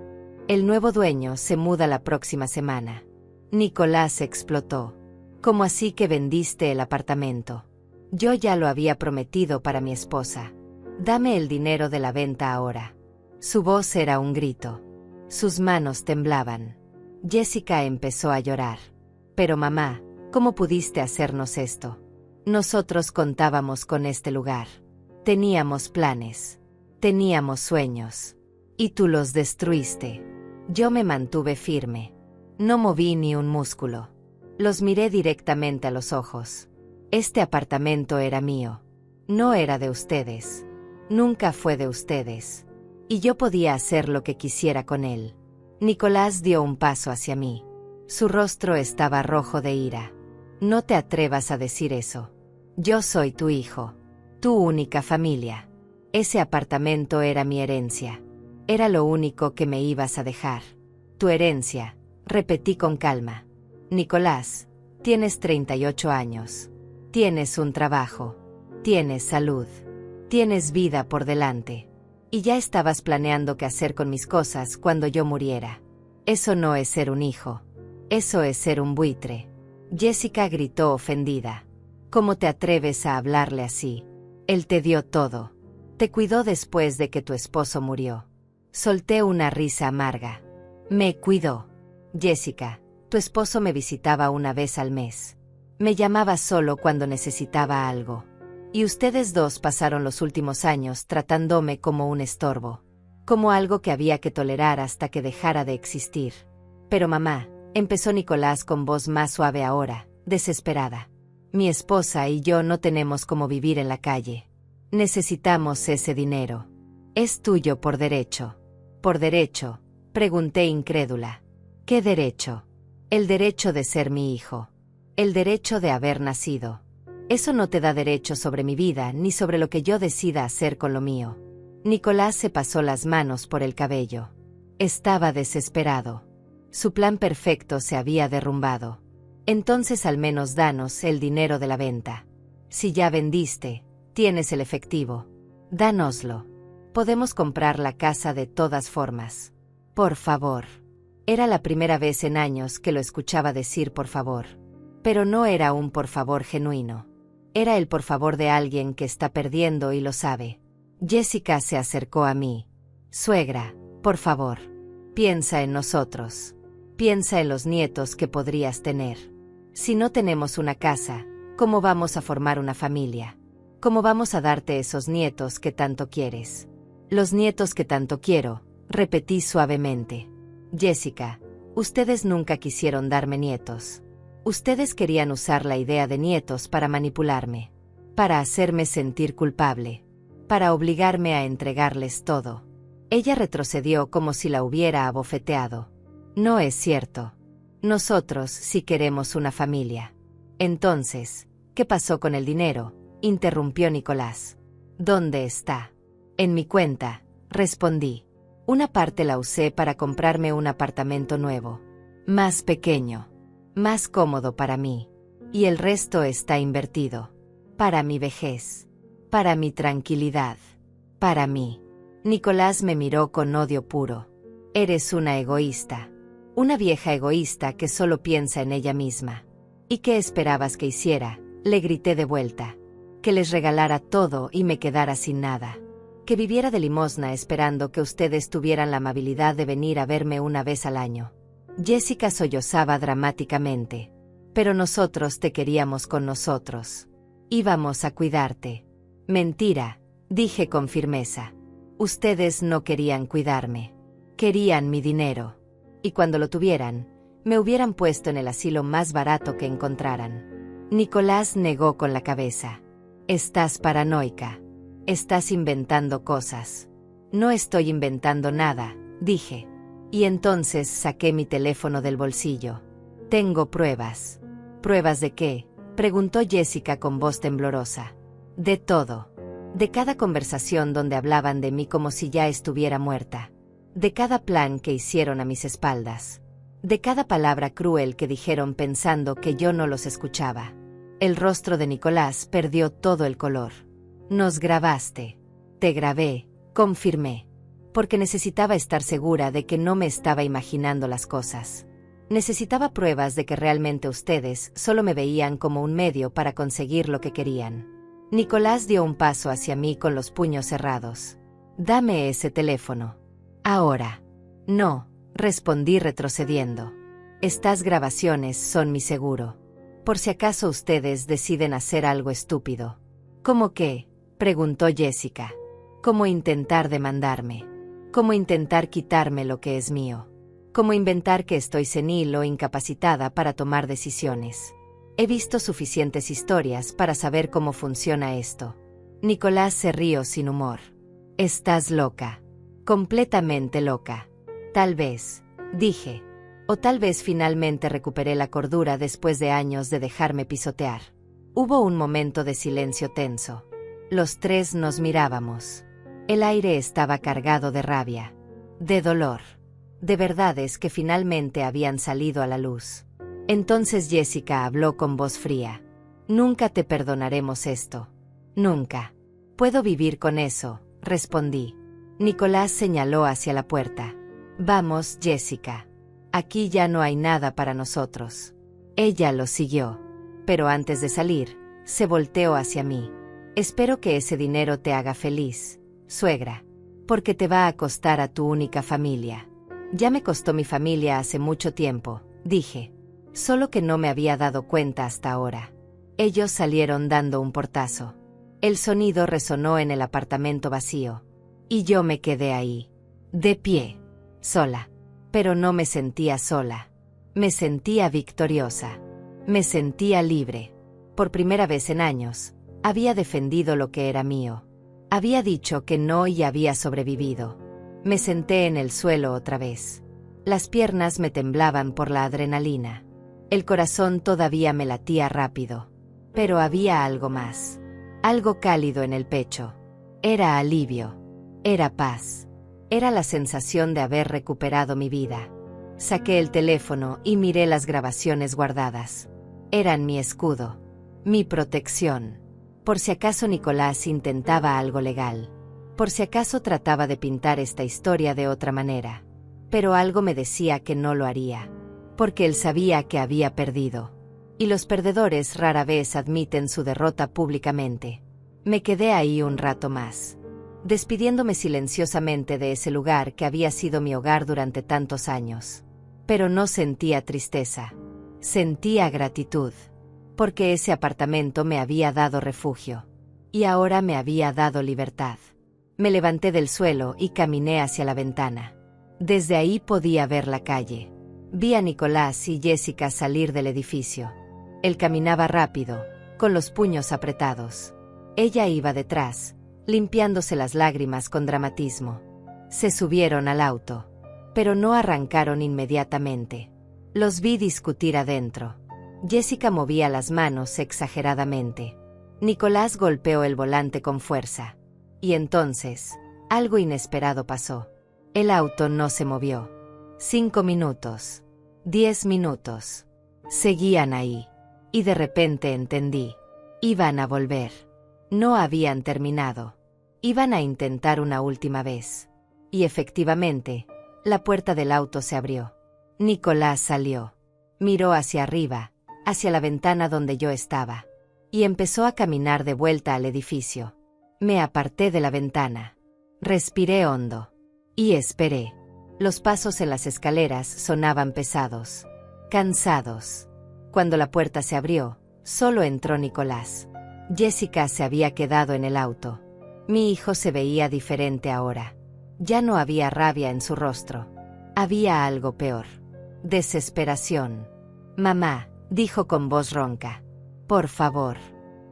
A: El nuevo dueño se muda la próxima semana. Nicolás explotó. ¿Cómo así que vendiste el apartamento? Yo ya lo había prometido para mi esposa. Dame el dinero de la venta ahora. Su voz era un grito. Sus manos temblaban. Jessica empezó a llorar. Pero mamá, ¿cómo pudiste hacernos esto? Nosotros contábamos con este lugar. Teníamos planes. Teníamos sueños. Y tú los destruiste. Yo me mantuve firme. No moví ni un músculo. Los miré directamente a los ojos. Este apartamento era mío. No era de ustedes. Nunca fue de ustedes. Y yo podía hacer lo que quisiera con él. Nicolás dio un paso hacia mí. Su rostro estaba rojo de ira. No te atrevas a decir eso. Yo soy tu hijo. Tu única familia. Ese apartamento era mi herencia. Era lo único que me ibas a dejar. Tu herencia, repetí con calma. Nicolás, tienes 38 años. Tienes un trabajo. Tienes salud. Tienes vida por delante. Y ya estabas planeando qué hacer con mis cosas cuando yo muriera. Eso no es ser un hijo. Eso es ser un buitre. Jessica gritó ofendida. ¿Cómo te atreves a hablarle así? Él te dio todo. Te cuidó después de que tu esposo murió. Solté una risa amarga. Me cuidó. Jessica, tu esposo me visitaba una vez al mes. Me llamaba solo cuando necesitaba algo. Y ustedes dos pasaron los últimos años tratándome como un estorbo. Como algo que había que tolerar hasta que dejara de existir. Pero mamá, empezó Nicolás con voz más suave ahora, desesperada. Mi esposa y yo no tenemos cómo vivir en la calle. Necesitamos ese dinero. Es tuyo por derecho. ¿Por derecho? Pregunté incrédula. ¿Qué derecho? El derecho de ser mi hijo. El derecho de haber nacido. Eso no te da derecho sobre mi vida ni sobre lo que yo decida hacer con lo mío. Nicolás se pasó las manos por el cabello. Estaba desesperado. Su plan perfecto se había derrumbado. Entonces al menos danos el dinero de la venta. Si ya vendiste, tienes el efectivo. Dánoslo. Podemos comprar la casa de todas formas. Por favor. Era la primera vez en años que lo escuchaba decir por favor. Pero no era un por favor genuino. Era el por favor de alguien que está perdiendo y lo sabe. Jessica se acercó a mí. Suegra, por favor. Piensa en nosotros. Piensa en los nietos que podrías tener. Si no tenemos una casa, ¿cómo vamos a formar una familia? ¿Cómo vamos a darte esos nietos que tanto quieres? Los nietos que tanto quiero, repetí suavemente. Jessica, ustedes nunca quisieron darme nietos. Ustedes querían usar la idea de nietos para manipularme, para hacerme sentir culpable, para obligarme a entregarles todo. Ella retrocedió como si la hubiera abofeteado. No es cierto. Nosotros sí queremos una familia. Entonces, ¿qué pasó con el dinero?, interrumpió Nicolás. ¿Dónde está? En mi cuenta, respondí. Una parte la usé para comprarme un apartamento nuevo, más pequeño, más cómodo para mí. Y el resto está invertido. Para mi vejez. Para mi tranquilidad. Para mí. Nicolás me miró con odio puro. Eres una egoísta. Una vieja egoísta que solo piensa en ella misma. ¿Y qué esperabas que hiciera?, le grité de vuelta. Que les regalara todo y me quedara sin nada. Que viviera de limosna esperando que ustedes tuvieran la amabilidad de venir a verme una vez al año. Jessica sollozaba dramáticamente. Pero nosotros te queríamos con nosotros. Íbamos a cuidarte. Mentira, dije con firmeza. Ustedes no querían cuidarme. Querían mi dinero. Y cuando lo tuvieran, me hubieran puesto en el asilo más barato que encontraran. Nicolás negó con la cabeza. Estás paranoica. Estás inventando cosas. No estoy inventando nada, dije. Y entonces saqué mi teléfono del bolsillo. Tengo pruebas. ¿Pruebas de qué?, preguntó Jessica con voz temblorosa. De todo. De cada conversación donde hablaban de mí como si ya estuviera muerta. De cada plan que hicieron a mis espaldas. De cada palabra cruel que dijeron pensando que yo no los escuchaba. El rostro de Nicolás perdió todo el color. Nos grabaste. Te grabé, confirmé. Porque necesitaba estar segura de que no me estaba imaginando las cosas. Necesitaba pruebas de que realmente ustedes solo me veían como un medio para conseguir lo que querían. Nicolás dio un paso hacia mí con los puños cerrados. Dame ese teléfono. Ahora. No, respondí retrocediendo. Estas grabaciones son mi seguro. Por si acaso ustedes deciden hacer algo estúpido. ¿Cómo qué?, preguntó Jessica. ¿Cómo intentar demandarme? ¿Cómo intentar quitarme lo que es mío? ¿Cómo inventar que estoy senil o incapacitada para tomar decisiones? He visto suficientes historias para saber cómo funciona esto. Nicolás se rió sin humor. Estás loca. Completamente loca. Tal vez, dije. O tal vez finalmente recuperé la cordura después de años de dejarme pisotear. Hubo un momento de silencio tenso. Los tres nos mirábamos. El aire estaba cargado de rabia, de dolor, de verdades que finalmente habían salido a la luz. Entonces Jessica habló con voz fría. Nunca te perdonaremos esto. Nunca. Puedo vivir con eso, respondí. Nicolás señaló hacia la puerta. Vamos, Jessica. Aquí ya no hay nada para nosotros. Ella lo siguió. Pero antes de salir, se volteó hacia mí. Espero que ese dinero te haga feliz, suegra. Porque te va a costar a tu única familia. Ya me costó mi familia hace mucho tiempo, dije. Solo que no me había dado cuenta hasta ahora. Ellos salieron dando un portazo. El sonido resonó en el apartamento vacío. Y yo me quedé ahí, de pie, sola. Pero no me sentía sola. Me sentía victoriosa. Me sentía libre. Por primera vez en años, había defendido lo que era mío. Había dicho que no y había sobrevivido. Me senté en el suelo otra vez. Las piernas me temblaban por la adrenalina. El corazón todavía me latía rápido. Pero había algo más. Algo cálido en el pecho. Era alivio. Era paz. Era la sensación de haber recuperado mi vida. Saqué el teléfono y miré las grabaciones guardadas. Eran mi escudo. Mi protección. Por si acaso Nicolás intentaba algo legal. Por si acaso trataba de pintar esta historia de otra manera. Pero algo me decía que no lo haría. Porque él sabía que había perdido. Y los perdedores rara vez admiten su derrota públicamente. Me quedé ahí un rato más, despidiéndome silenciosamente de ese lugar que había sido mi hogar durante tantos años. Pero no sentía tristeza. Sentía gratitud. Porque ese apartamento me había dado refugio. Y ahora me había dado libertad. Me levanté del suelo y caminé hacia la ventana. Desde ahí podía ver la calle. Vi a Nicolás y Jessica salir del edificio. Él caminaba rápido, con los puños apretados. Ella iba detrás, limpiándose las lágrimas con dramatismo. Se subieron al auto, pero no arrancaron inmediatamente. Los vi discutir adentro. Jessica movía las manos exageradamente. Nicolás golpeó el volante con fuerza. Y entonces, algo inesperado pasó. El auto no se movió. 5 minutos. 10 minutos. Seguían ahí. Y de repente entendí. Iban a volver. No habían terminado. Iban a intentar una última vez. Y efectivamente, la puerta del auto se abrió. Nicolás salió. Miró hacia arriba, hacia la ventana donde yo estaba. Y empezó a caminar de vuelta al edificio. Me aparté de la ventana. Respiré hondo. Y esperé. Los pasos en las escaleras sonaban pesados. Cansados. Cuando la puerta se abrió, solo entró Nicolás. Jessica se había quedado en el auto. Mi hijo se veía diferente ahora. Ya no había rabia en su rostro. Había algo peor. Desesperación. Mamá, dijo con voz ronca. Por favor.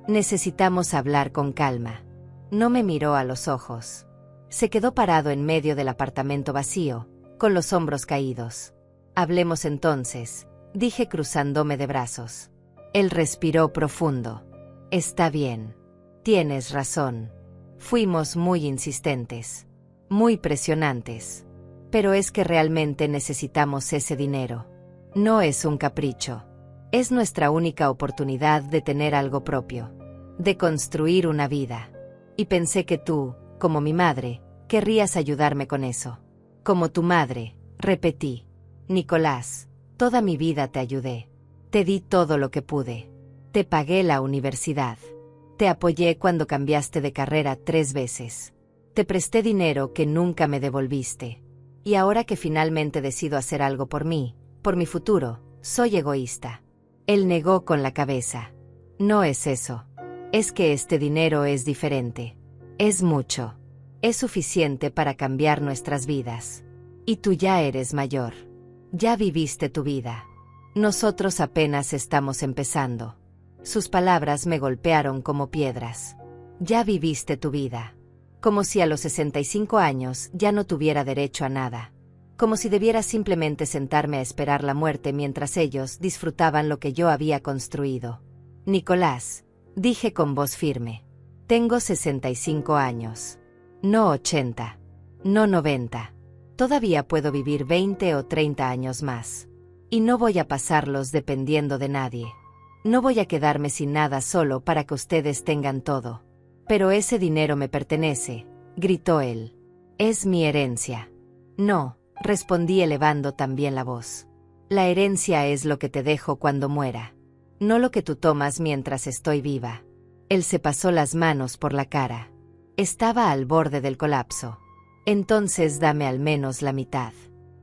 A: Necesitamos hablar con calma. No me miró a los ojos. Se quedó parado en medio del apartamento vacío, con los hombros caídos. Hablemos entonces, dije cruzándome de brazos. Él respiró profundo. Está bien. Tienes razón. Fuimos muy insistentes. Muy presionantes. Pero es que realmente necesitamos ese dinero. No es un capricho. Es nuestra única oportunidad de tener algo propio. De construir una vida. Y pensé que tú, como mi madre, querrías ayudarme con eso. Como tu madre, repetí. Nicolás, toda mi vida te ayudé. Te di todo lo que pude. Te pagué la universidad. Te apoyé cuando cambiaste de carrera 3 veces. Te presté dinero que nunca me devolviste. Y ahora que finalmente decido hacer algo por mí, por mi futuro, soy egoísta. Él negó con la cabeza. No es eso. Es que este dinero es diferente. Es mucho. Es suficiente para cambiar nuestras vidas. Y tú ya eres mayor. Ya viviste tu vida. Nosotros apenas estamos empezando. Sus palabras me golpearon como piedras. Ya viviste tu vida. Como si a los 65 años ya no tuviera derecho a nada. Como si debiera simplemente sentarme a esperar la muerte mientras ellos disfrutaban lo que yo había construido. Nicolás, dije con voz firme. Tengo 65 años. No 80. No 90. Todavía puedo vivir 20 o 30 años más. Y no voy a pasarlos dependiendo de nadie. No voy a quedarme sin nada solo para que ustedes tengan todo. Pero ese dinero me pertenece, gritó él. Es mi herencia. No, respondí elevando también la voz. La herencia es lo que te dejo cuando muera. No lo que tú tomas mientras estoy viva. Él se pasó las manos por la cara. Estaba al borde del colapso. Entonces dame al menos la mitad.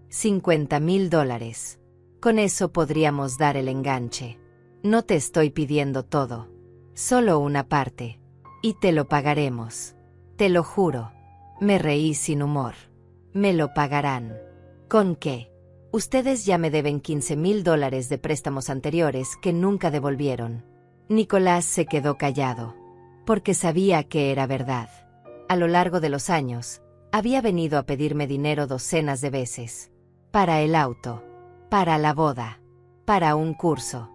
A: $50,000. Con eso podríamos dar el enganche. No te estoy pidiendo todo. Solo una parte. Y te lo pagaremos. Te lo juro. Me reí sin humor. Me lo pagarán. ¿Con qué? Ustedes ya me deben $15,000 de préstamos anteriores que nunca devolvieron. Nicolás se quedó callado. Porque sabía que era verdad. a lo largo de los años, había venido a pedirme dinero docenas de veces. Para el auto, para la boda, para un curso,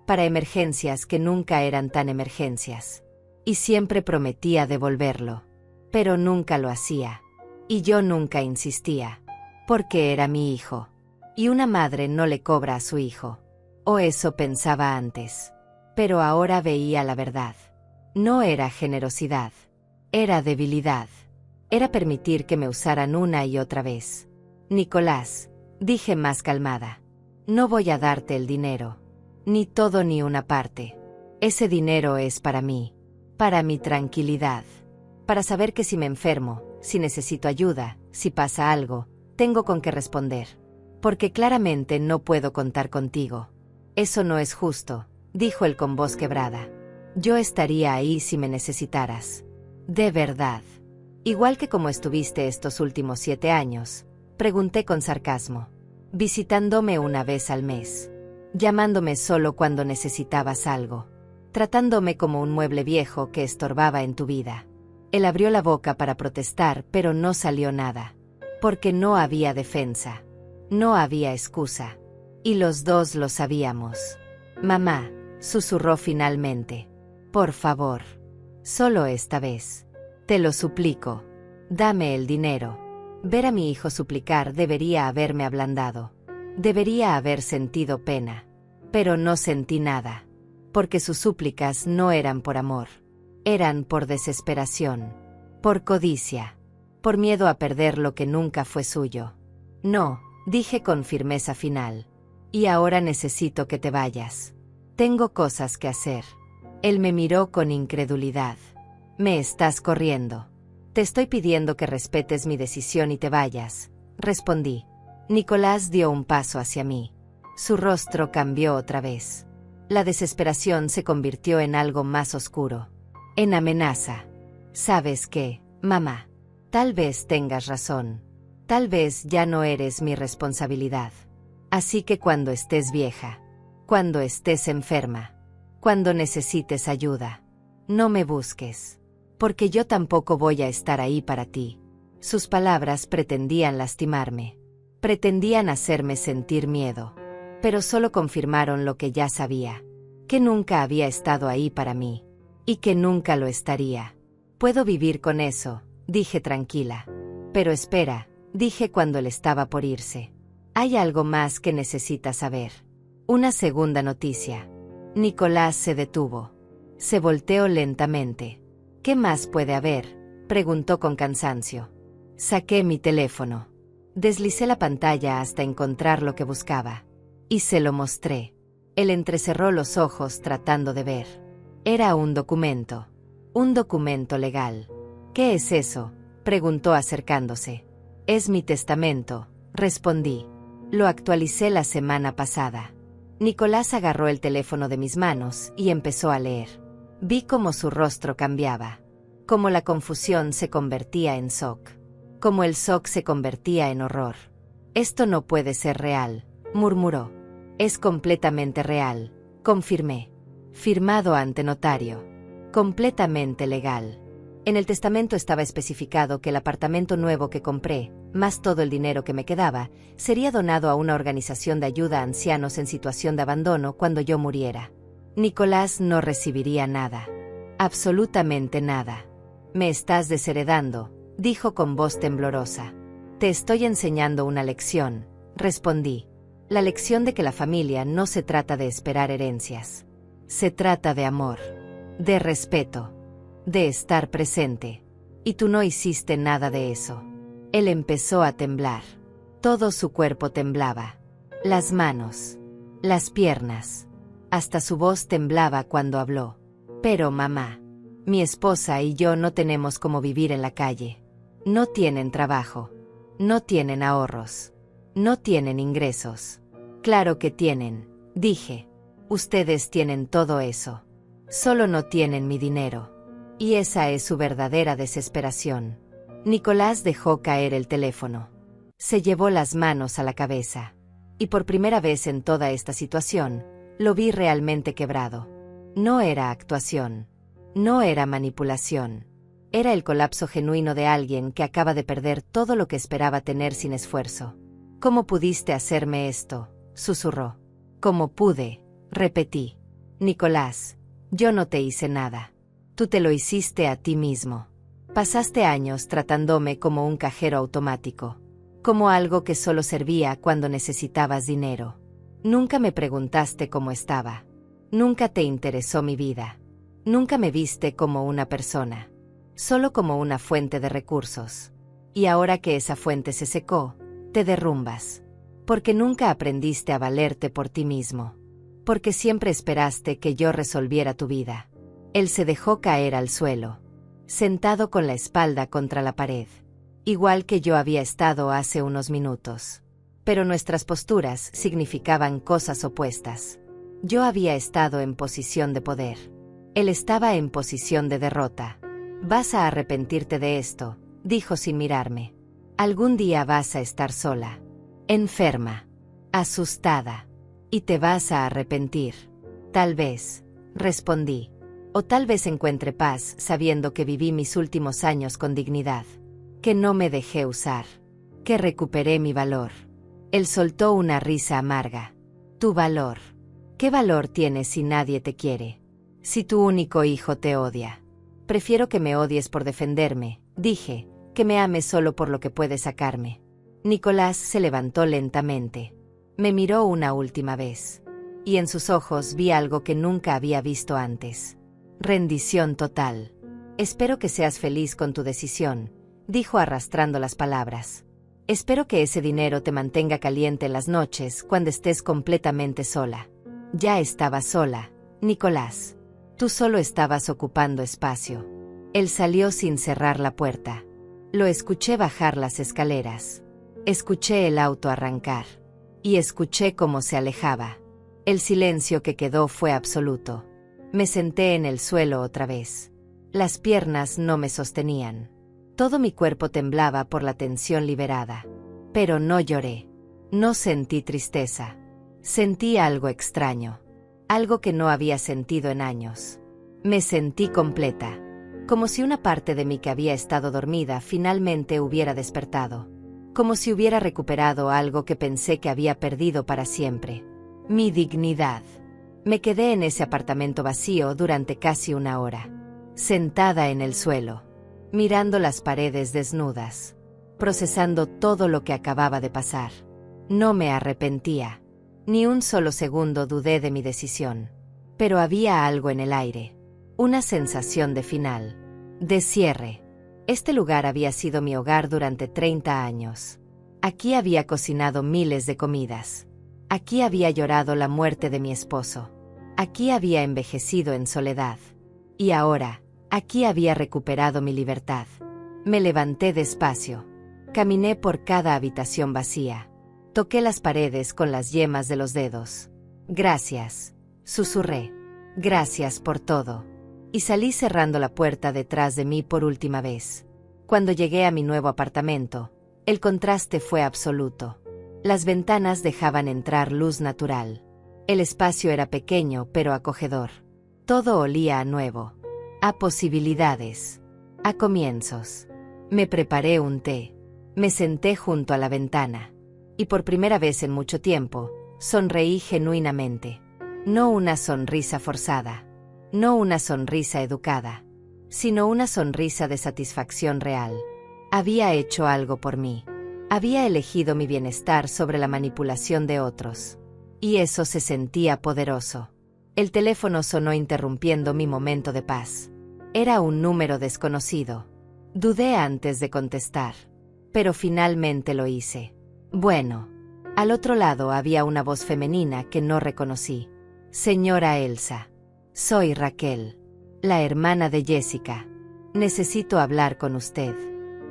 A: para emergencias que nunca eran tan emergencias. Y siempre prometía devolverlo. Pero nunca lo hacía. Y yo nunca insistía. Porque era mi hijo. Y una madre no le cobra a su hijo. O eso pensaba antes. Pero ahora veía la verdad. No era generosidad. Era debilidad. Era permitir que me usaran una y otra vez. Nicolás, dije más calmada. No voy a darte el dinero. Ni todo ni una parte. Ese dinero es para mí. Para mi tranquilidad. Para saber que si me enfermo, si necesito ayuda, si pasa algo, tengo con qué responder. Porque claramente no puedo contar contigo. Eso no es justo, dijo él con voz quebrada. Yo estaría ahí si me necesitaras. De verdad. Igual que como estuviste estos últimos 7 años, pregunté con sarcasmo. Visitándome una vez al mes. Llamándome solo cuando necesitabas algo. Tratándome como un mueble viejo que estorbaba en tu vida. Él abrió la boca para protestar, pero no salió nada. Porque no había defensa. No había excusa. Y los dos lo sabíamos. Mamá, susurró finalmente. Por favor. Solo esta vez. Te lo suplico. Dame el dinero. Ver a mi hijo suplicar debería haberme ablandado. Debería haber sentido pena. Pero no sentí nada. Porque sus súplicas no eran por amor. Eran por desesperación. Por codicia. Por miedo a perder lo que nunca fue suyo. No, dije con firmeza final. Y ahora necesito que te vayas. Tengo cosas que hacer. Él me miró con incredulidad. Me estás corriendo. Te estoy pidiendo que respetes mi decisión y te vayas, respondí. Nicolás dio un paso hacia mí. Su rostro cambió otra vez. La desesperación se convirtió en algo más oscuro. En amenaza. ¿Sabes qué, mamá? Tal vez tengas razón. Tal vez ya no eres mi responsabilidad. Así que cuando estés vieja, cuando estés enferma, cuando necesites ayuda, no me busques. Porque yo tampoco voy a estar ahí para ti. Sus palabras pretendían lastimarme. Pretendían hacerme sentir miedo. Pero solo confirmaron lo que ya sabía. Que nunca había estado ahí para mí. Y que nunca lo estaría. Puedo vivir con eso, dije tranquila. Pero espera, dije cuando él estaba por irse. Hay algo más que necesitas saber. Una segunda noticia. Nicolás se detuvo. Se volteó lentamente. ¿Qué más puede haber?, preguntó con cansancio. Saqué mi teléfono. Deslicé la pantalla hasta encontrar lo que buscaba. Y se lo mostré. Él entrecerró los ojos tratando de ver. Era un documento. Un documento legal. ¿Qué es eso?, preguntó acercándose. Es mi testamento, respondí. Lo actualicé la semana pasada. Nicolás agarró el teléfono de mis manos y empezó a leer. Vi cómo su rostro cambiaba. Cómo la confusión se convertía en shock. Cómo el shock se convertía en horror. Esto no puede ser real, murmuró. Es completamente real, confirmé. Firmado ante notario. Completamente legal. En el testamento estaba especificado que el apartamento nuevo que compré, más todo el dinero que me quedaba, sería donado a una organización de ayuda a ancianos en situación de abandono cuando yo muriera. Nicolás no recibiría nada. Absolutamente nada. Me estás desheredando, dijo con voz temblorosa. Te estoy enseñando una lección, respondí. La lección de que la familia no se trata de esperar herencias. Se trata de amor. De respeto. De estar presente. Y tú no hiciste nada de eso. Él empezó a temblar. Todo su cuerpo temblaba. Las manos. Las piernas. Hasta su voz temblaba cuando habló. Pero mamá, mi esposa y yo no tenemos cómo vivir en la calle. No tienen trabajo. No tienen ahorros. No tienen ingresos. Claro que tienen, dije. Ustedes tienen todo eso. Solo no tienen mi dinero. Y esa es su verdadera desesperación. Nicolás dejó caer el teléfono. Se llevó las manos a la cabeza. Y por primera vez en toda esta situación, lo vi realmente quebrado. No era actuación. No era manipulación. Era el colapso genuino de alguien que acaba de perder todo lo que esperaba tener sin esfuerzo. «¿Cómo pudiste hacerme esto?», susurró. «¿Cómo pude?», repetí. «Nicolás, yo no te hice nada. Tú te lo hiciste a ti mismo. Pasaste años tratándome como un cajero automático, como algo que solo servía cuando necesitabas dinero. Nunca me preguntaste cómo estaba. Nunca te interesó mi vida. Nunca me viste como una persona, solo como una fuente de recursos. Y ahora que esa fuente se secó, te derrumbas. Porque nunca aprendiste a valerte por ti mismo. Porque siempre esperaste que yo resolviera tu vida». Él se dejó caer al suelo, sentado con la espalda contra la pared, igual que yo había estado hace unos minutos. Pero nuestras posturas significaban cosas opuestas. Yo había estado en posición de poder. Él estaba en posición de derrota. «Vas a arrepentirte de esto», dijo sin mirarme. «Algún día vas a estar sola, enferma, asustada, y te vas a arrepentir». «Tal vez», respondí. «O tal vez encuentre paz sabiendo que viví mis últimos años con dignidad, que no me dejé usar, que recuperé mi valor». Él soltó una risa amarga. «¿Tu valor? ¿Qué valor tienes si nadie te quiere? Si tu único hijo te odia?» «Prefiero que me odies por defenderme», dije, «que me ames solo por lo que puedes sacarme». Nicolás se levantó lentamente. Me miró una última vez. Y en sus ojos vi algo que nunca había visto antes. Rendición total. «Espero que seas feliz con tu decisión», dijo arrastrando las palabras. «Espero que ese dinero te mantenga caliente en las noches cuando estés completamente sola». Ya estaba sola, Nicolás. Tú solo estabas ocupando espacio. Él salió sin cerrar la puerta. Lo escuché bajar las escaleras. Escuché el auto arrancar. Y escuché cómo se alejaba. El silencio que quedó fue absoluto. Me senté en el suelo otra vez. Las piernas no me sostenían. Todo mi cuerpo temblaba por la tensión liberada. Pero no lloré. No sentí tristeza. Sentí algo extraño. Algo que no había sentido en años. Me sentí completa. Como si una parte de mí que había estado dormida finalmente hubiera despertado. Como si hubiera recuperado algo que pensé que había perdido para siempre. Mi dignidad. Me quedé en ese apartamento vacío durante casi una hora. Sentada en el suelo. Mirando las paredes desnudas. Procesando todo lo que acababa de pasar. No me arrepentía. Ni un solo segundo dudé de mi decisión. Pero había algo en el aire. Una sensación de final. De cierre. Este lugar había sido mi hogar durante 30 años. Aquí había cocinado miles de comidas. Aquí había llorado la muerte de mi esposo. Aquí había envejecido en soledad. Y ahora, aquí había recuperado mi libertad. Me levanté despacio. Caminé por cada habitación vacía. Toqué las paredes con las yemas de los dedos. «Gracias», susurré. «Gracias por todo». Y salí cerrando la puerta detrás de mí por última vez. Cuando llegué a mi nuevo apartamento, el contraste fue absoluto. Las ventanas dejaban entrar luz natural. El espacio era pequeño pero acogedor. Todo olía a nuevo. A posibilidades. A comienzos. Me preparé un té. Me senté junto a la ventana. Y por primera vez en mucho tiempo, sonreí genuinamente. No una sonrisa forzada. No una sonrisa educada. Sino una sonrisa de satisfacción real. Había hecho algo por mí. Había elegido mi bienestar sobre la manipulación de otros. Y eso se sentía poderoso. El teléfono sonó interrumpiendo mi momento de paz. Era un número desconocido. Dudé antes de contestar. Pero finalmente lo hice. Bueno. Al otro lado había una voz femenina que no reconocí. «Señora Elsa. Soy Raquel. La hermana de Jessica. Necesito hablar con usted».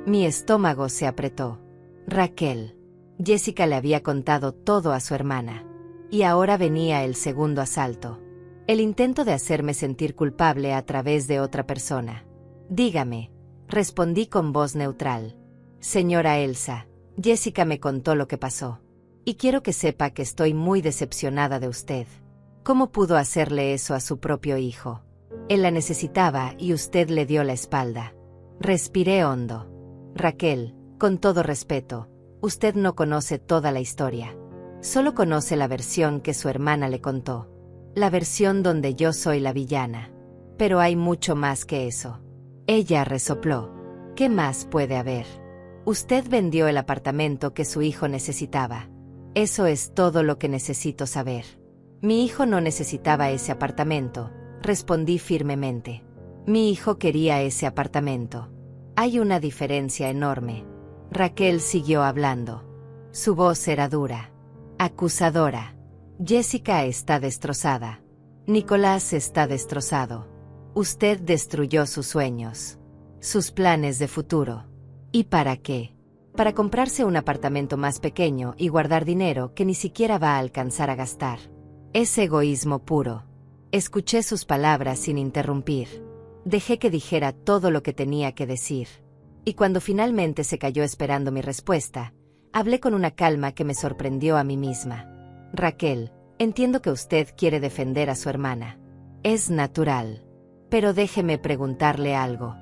A: Mi estómago se apretó. Raquel. Jessica le había contado todo a su hermana. Y ahora venía el segundo asalto. El intento de hacerme sentir culpable a través de otra persona. «Dígame», respondí con voz neutral. «Señora Elsa, Jessica me contó lo que pasó. Y quiero que sepa que estoy muy decepcionada de usted. ¿Cómo pudo hacerle eso a su propio hijo? Él la necesitaba y usted le dio la espalda. Respiré hondo. Raquel, con todo respeto, usted no conoce toda la historia. Solo conoce la versión que su hermana le contó. La versión donde yo soy la villana. Pero hay mucho más que eso. Ella resopló. ¿Qué más puede haber? Usted vendió el apartamento que su hijo necesitaba. Eso es todo lo que necesito saber. Mi hijo no necesitaba ese apartamento, respondí firmemente. Mi hijo quería ese apartamento. Hay una diferencia enorme. Raquel siguió hablando. Su voz era dura, acusadora. Jessica está destrozada. Nicolás está destrozado. Usted destruyó sus sueños, sus planes de futuro. ¿Y para qué? Para comprarse un apartamento más pequeño y guardar dinero que ni siquiera va a alcanzar a gastar. Es egoísmo puro. Escuché sus palabras sin interrumpir. Dejé que dijera todo lo que tenía que decir. Y cuando finalmente se calló esperando mi respuesta, hablé con una calma que me sorprendió a mí misma. Raquel, entiendo que usted quiere defender a su hermana. Es natural. Pero déjeme preguntarle algo.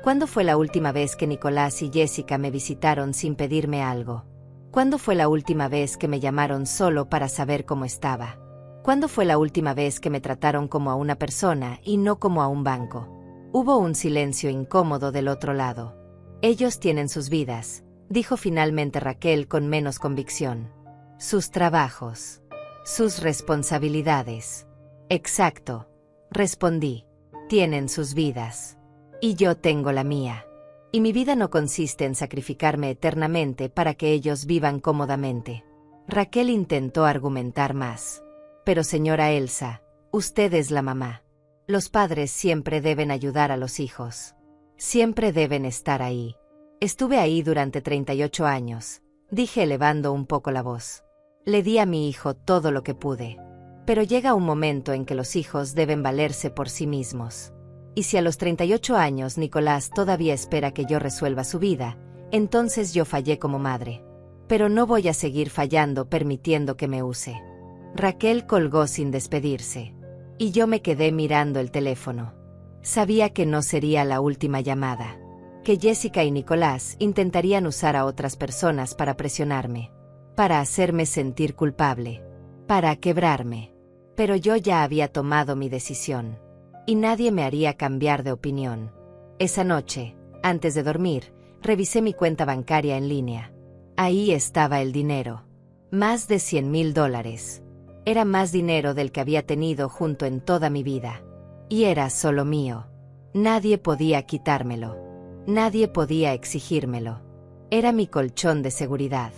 A: ¿Cuándo fue la última vez que Nicolás y Jessica me visitaron sin pedirme algo? ¿Cuándo fue la última vez que me llamaron solo para saber cómo estaba? ¿Cuándo fue la última vez que me trataron como a una persona y no como a un banco? Hubo un silencio incómodo del otro lado. Ellos tienen sus vidas, dijo finalmente Raquel con menos convicción. Sus trabajos. Sus responsabilidades. Exacto, respondí. Tienen sus vidas. Y yo tengo la mía. Y mi vida no consiste en sacrificarme eternamente para que ellos vivan cómodamente. Raquel intentó argumentar más. Pero señora Elsa, usted es la mamá. Los padres siempre deben ayudar a los hijos. Siempre deben estar ahí. Estuve ahí durante 38 años, dije elevando un poco la voz. Le di a mi hijo todo lo que pude. Pero llega un momento en que los hijos deben valerse por sí mismos. Y si a los 38 años Nicolás todavía espera que yo resuelva su vida, entonces yo fallé como madre. Pero no voy a seguir fallando permitiendo que me use. Raquel colgó sin despedirse. Y yo me quedé mirando el teléfono. Sabía que no sería la última llamada. Que Jessica y Nicolás intentarían usar a otras personas para presionarme. Para hacerme sentir culpable. Para quebrarme. Pero yo ya había tomado mi decisión. Y nadie me haría cambiar de opinión. Esa noche, antes de dormir, revisé mi cuenta bancaria en línea. Ahí estaba el dinero. Más de $100,000. Era más dinero del que había tenido junto en toda mi vida. Y era solo mío. Nadie podía quitármelo. Nadie podía exigírmelo. Era mi colchón de seguridad.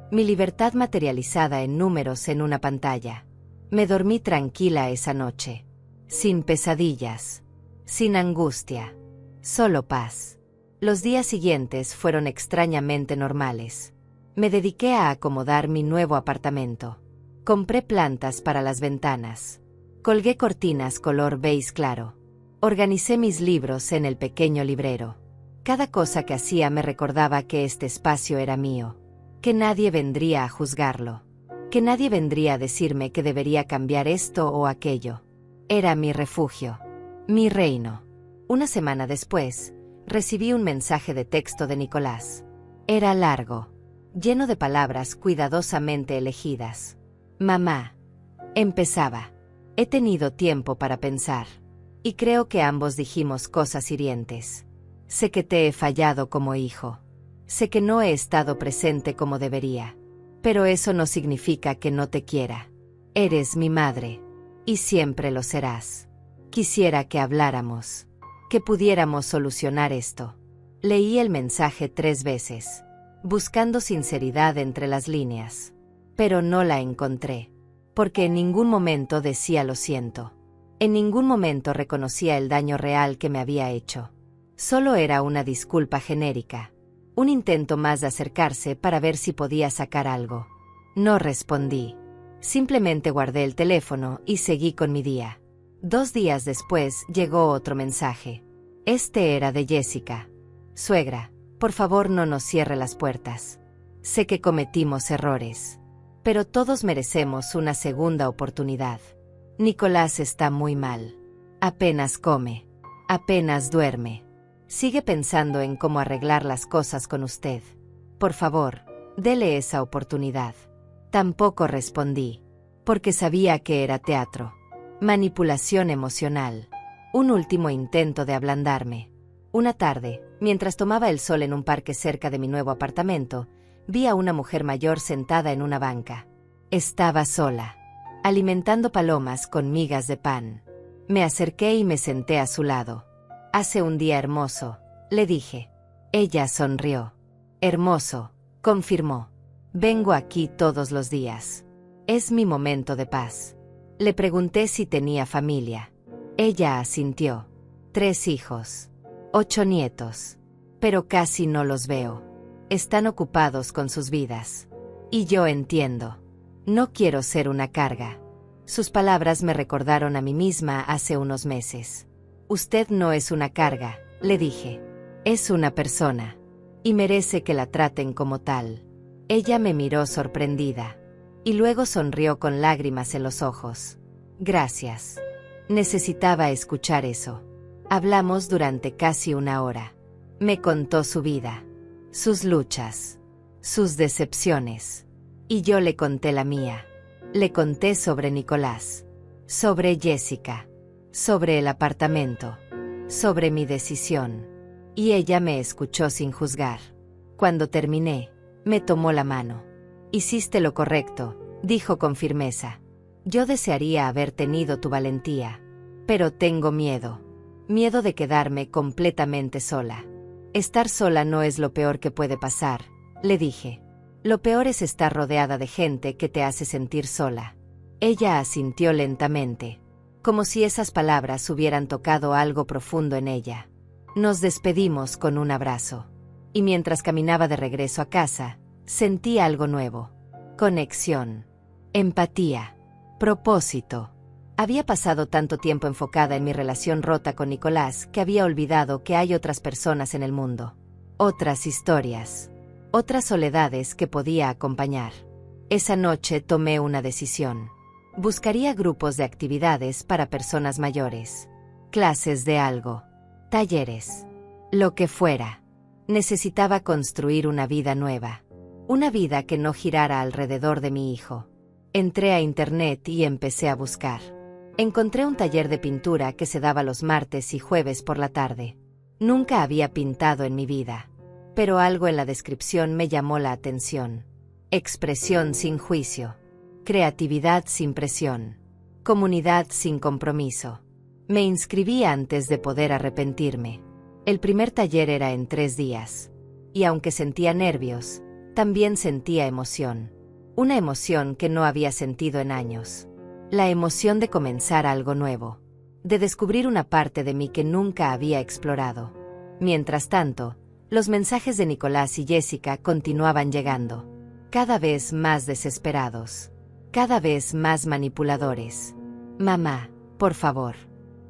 A: Mi libertad materializada en números en una pantalla. Me dormí tranquila esa noche. Sin pesadillas. Sin angustia. Solo paz. Los días siguientes fueron extrañamente normales. Me dediqué a acomodar mi nuevo apartamento. Compré plantas para las ventanas. Colgué cortinas color beige claro. Organicé mis libros en el pequeño librero. Cada cosa que hacía me recordaba que este espacio era mío. Que nadie vendría a juzgarlo. Que nadie vendría a decirme que debería cambiar esto o aquello. Era mi refugio. Mi reino. Una semana después, recibí un mensaje de texto de Nicolás. Era largo. Lleno de palabras cuidadosamente elegidas. Mamá. Empezaba. He tenido tiempo para pensar. Y creo que ambos dijimos cosas hirientes. Sé que te he fallado como hijo. Sé que no he estado presente como debería. Pero eso no significa que no te quiera. Eres mi madre. Y siempre lo serás. Quisiera que habláramos. Que pudiéramos solucionar esto. Leí el mensaje 3 veces. Buscando sinceridad entre las líneas. Pero no la encontré. Porque en ningún momento decía lo siento. En ningún momento reconocía el daño real que me había hecho. Solo era una disculpa genérica. Un intento más de acercarse para ver si podía sacar algo. No respondí. Simplemente guardé el teléfono y seguí con mi día. 2 días después llegó otro mensaje. Este era de Jessica. Suegra, por favor no nos cierre las puertas. Sé que cometimos errores. Pero todos merecemos una segunda oportunidad. Nicolás está muy mal. Apenas come. Apenas duerme. Sigue pensando en cómo arreglar las cosas con usted. Por favor, dele esa oportunidad. Tampoco respondí, porque sabía que era teatro. Manipulación emocional. Un último intento de ablandarme. Una tarde, mientras tomaba el sol en un parque cerca de mi nuevo apartamento, vi a una mujer mayor sentada en una banca. Estaba sola, alimentando palomas con migas de pan. Me acerqué y me senté a su lado. «Hace un día hermoso», le dije. Ella sonrió. «Hermoso», confirmó. «Vengo aquí todos los días. Es mi momento de paz». Le pregunté si tenía familia. Ella asintió. 3 hijos. 8 nietos. Pero casi no los veo. Están ocupados con sus vidas. Y yo entiendo. No quiero ser una carga. Sus palabras me recordaron a mí misma hace unos meses. Usted no es una carga, le dije. Es una persona. Y merece que la traten como tal. Ella me miró sorprendida. Y luego sonrió con lágrimas en los ojos. Gracias. Necesitaba escuchar eso. Hablamos durante casi una hora. Me contó su vida, sus luchas, sus decepciones. Y yo le conté la mía. Le conté sobre Nicolás, sobre Jessica, sobre el apartamento, sobre mi decisión. Y ella me escuchó sin juzgar. Cuando terminé, me tomó la mano. Hiciste lo correcto, dijo con firmeza. Yo desearía haber tenido tu valentía, pero tengo miedo. Miedo de quedarme completamente sola. Estar sola no es lo peor que puede pasar, le dije. Lo peor es estar rodeada de gente que te hace sentir sola. Ella asintió lentamente, como si esas palabras hubieran tocado algo profundo en ella. Nos despedimos con un abrazo. Y mientras caminaba de regreso a casa, sentí algo nuevo. Conexión. Empatía. Propósito. Había pasado tanto tiempo enfocada en mi relación rota con Nicolás que había olvidado que hay otras personas en el mundo. Otras historias. Otras soledades que podía acompañar. Esa noche tomé una decisión. Buscaría grupos de actividades para personas mayores. Clases de algo. Talleres. Lo que fuera. Necesitaba construir una vida nueva. Una vida que no girara alrededor de mi hijo. Entré a internet y empecé a buscar. Encontré un taller de pintura que se daba los martes y jueves por la tarde. Nunca había pintado en mi vida. Pero algo en la descripción me llamó la atención. Expresión sin juicio. Creatividad sin presión. Comunidad sin compromiso. Me inscribí antes de poder arrepentirme. El primer taller era en 3 días. Y aunque sentía nervios, también sentía emoción. Una emoción que no había sentido en años. La emoción de comenzar algo nuevo. De descubrir una parte de mí que nunca había explorado. Mientras tanto, los mensajes de Nicolás y Jessica continuaban llegando. Cada vez más desesperados. Cada vez más manipuladores. Mamá, por favor.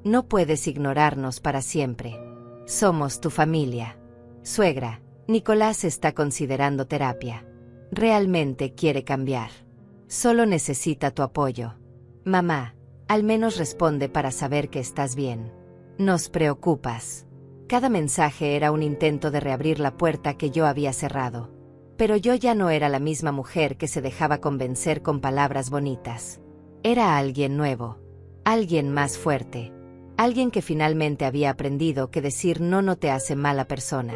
A: No puedes ignorarnos para siempre. Somos tu familia. Suegra, Nicolás está considerando terapia. Realmente quiere cambiar. Solo necesita tu apoyo. Mamá, al menos responde para saber que estás bien. Nos preocupas. Cada mensaje era un intento de reabrir la puerta que yo había cerrado. Pero yo ya no era la misma mujer que se dejaba convencer con palabras bonitas. Era alguien nuevo. Alguien más fuerte. Alguien que finalmente había aprendido que decir no te hace mala persona.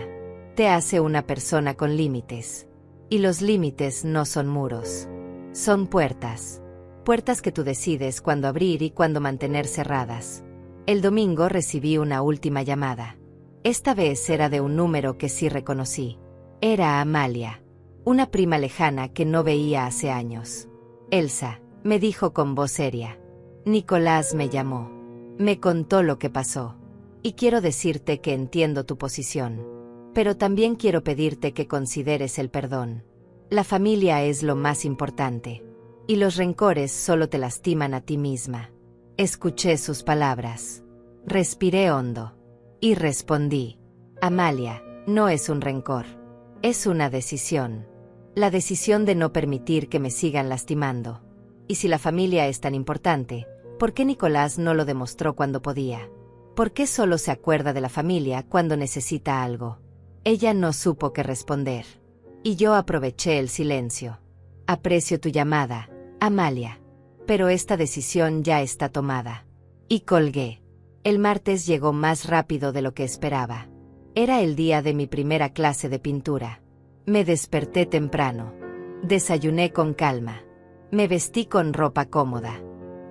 A: Te hace una persona con límites. Y los límites no son muros. Son puertas. Puertas que tú decides cuándo abrir y cuándo mantener cerradas. El domingo recibí una última llamada. Esta vez era de un número que sí reconocí. Era Amalia. Una prima lejana que no veía hace años. Elsa, me dijo con voz seria. Nicolás me llamó. Me contó lo que pasó. Y quiero decirte que entiendo tu posición. Pero también quiero pedirte que consideres el perdón. La familia es lo más importante. Y los rencores solo te lastiman a ti misma. Escuché sus palabras. Respiré hondo. Y respondí. Amalia, no es un rencor. Es una decisión. La decisión de no permitir que me sigan lastimando. Y si la familia es tan importante, ¿por qué Nicolás no lo demostró cuando podía? ¿Por qué solo se acuerda de la familia cuando necesita algo? Ella no supo qué responder. Y yo aproveché el silencio. Aprecio tu llamada, Amalia. Pero esta decisión ya está tomada. Y colgué. El martes llegó más rápido de lo que esperaba. Era el día de mi primera clase de pintura. Me desperté temprano. Desayuné con calma. Me vestí con ropa cómoda.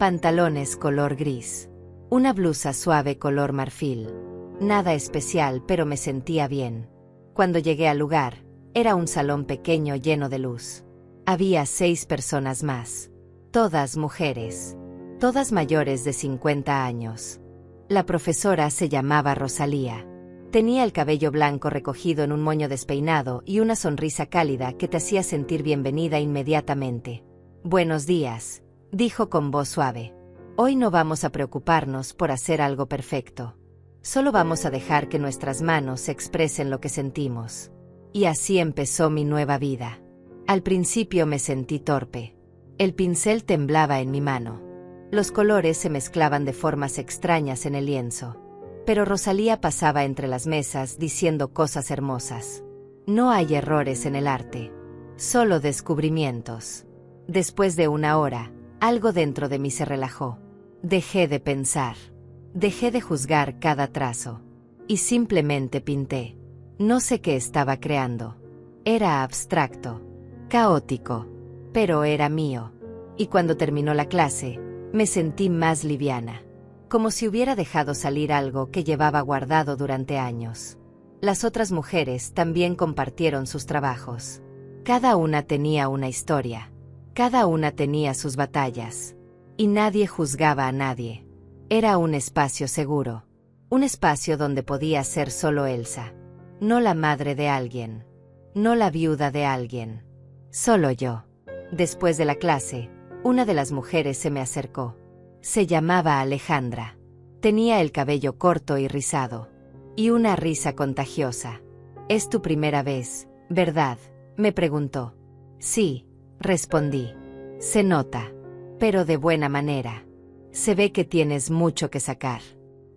A: Pantalones color gris. Una blusa suave color marfil. Nada especial, pero me sentía bien. Cuando llegué al lugar, era un salón pequeño lleno de luz. Había 6 personas más. Todas mujeres. Todas mayores de 50 años. La profesora se llamaba Rosalía. Tenía el cabello blanco recogido en un moño despeinado y una sonrisa cálida que te hacía sentir bienvenida inmediatamente. «Buenos días», dijo con voz suave. «Hoy no vamos a preocuparnos por hacer algo perfecto. Solo vamos a dejar que nuestras manos expresen lo que sentimos». Y así empezó mi nueva vida. Al principio me sentí torpe. El pincel temblaba en mi mano. Los colores se mezclaban de formas extrañas en el lienzo. Pero Rosalía pasaba entre las mesas diciendo cosas hermosas. No hay errores en el arte, solo descubrimientos. Después de una hora, algo dentro de mí se relajó. Dejé de pensar. Dejé de juzgar cada trazo. Y simplemente pinté. No sé qué estaba creando. Era abstracto, caótico, pero era mío. Y cuando terminó la clase, me sentí más liviana. Como si hubiera dejado salir algo que llevaba guardado durante años. Las otras mujeres también compartieron sus trabajos. Cada una tenía una historia. Cada una tenía sus batallas. Y nadie juzgaba a nadie. Era un espacio seguro. Un espacio donde podía ser solo Elsa. No la madre de alguien. No la viuda de alguien. Solo yo. Después de la clase, una de las mujeres se me acercó. Se llamaba Alejandra. Tenía el cabello corto y rizado. Y una risa contagiosa. «¿Es tu primera vez, verdad?», me preguntó. «Sí», respondí. «Se nota. Pero de buena manera. Se ve que tienes mucho que sacar».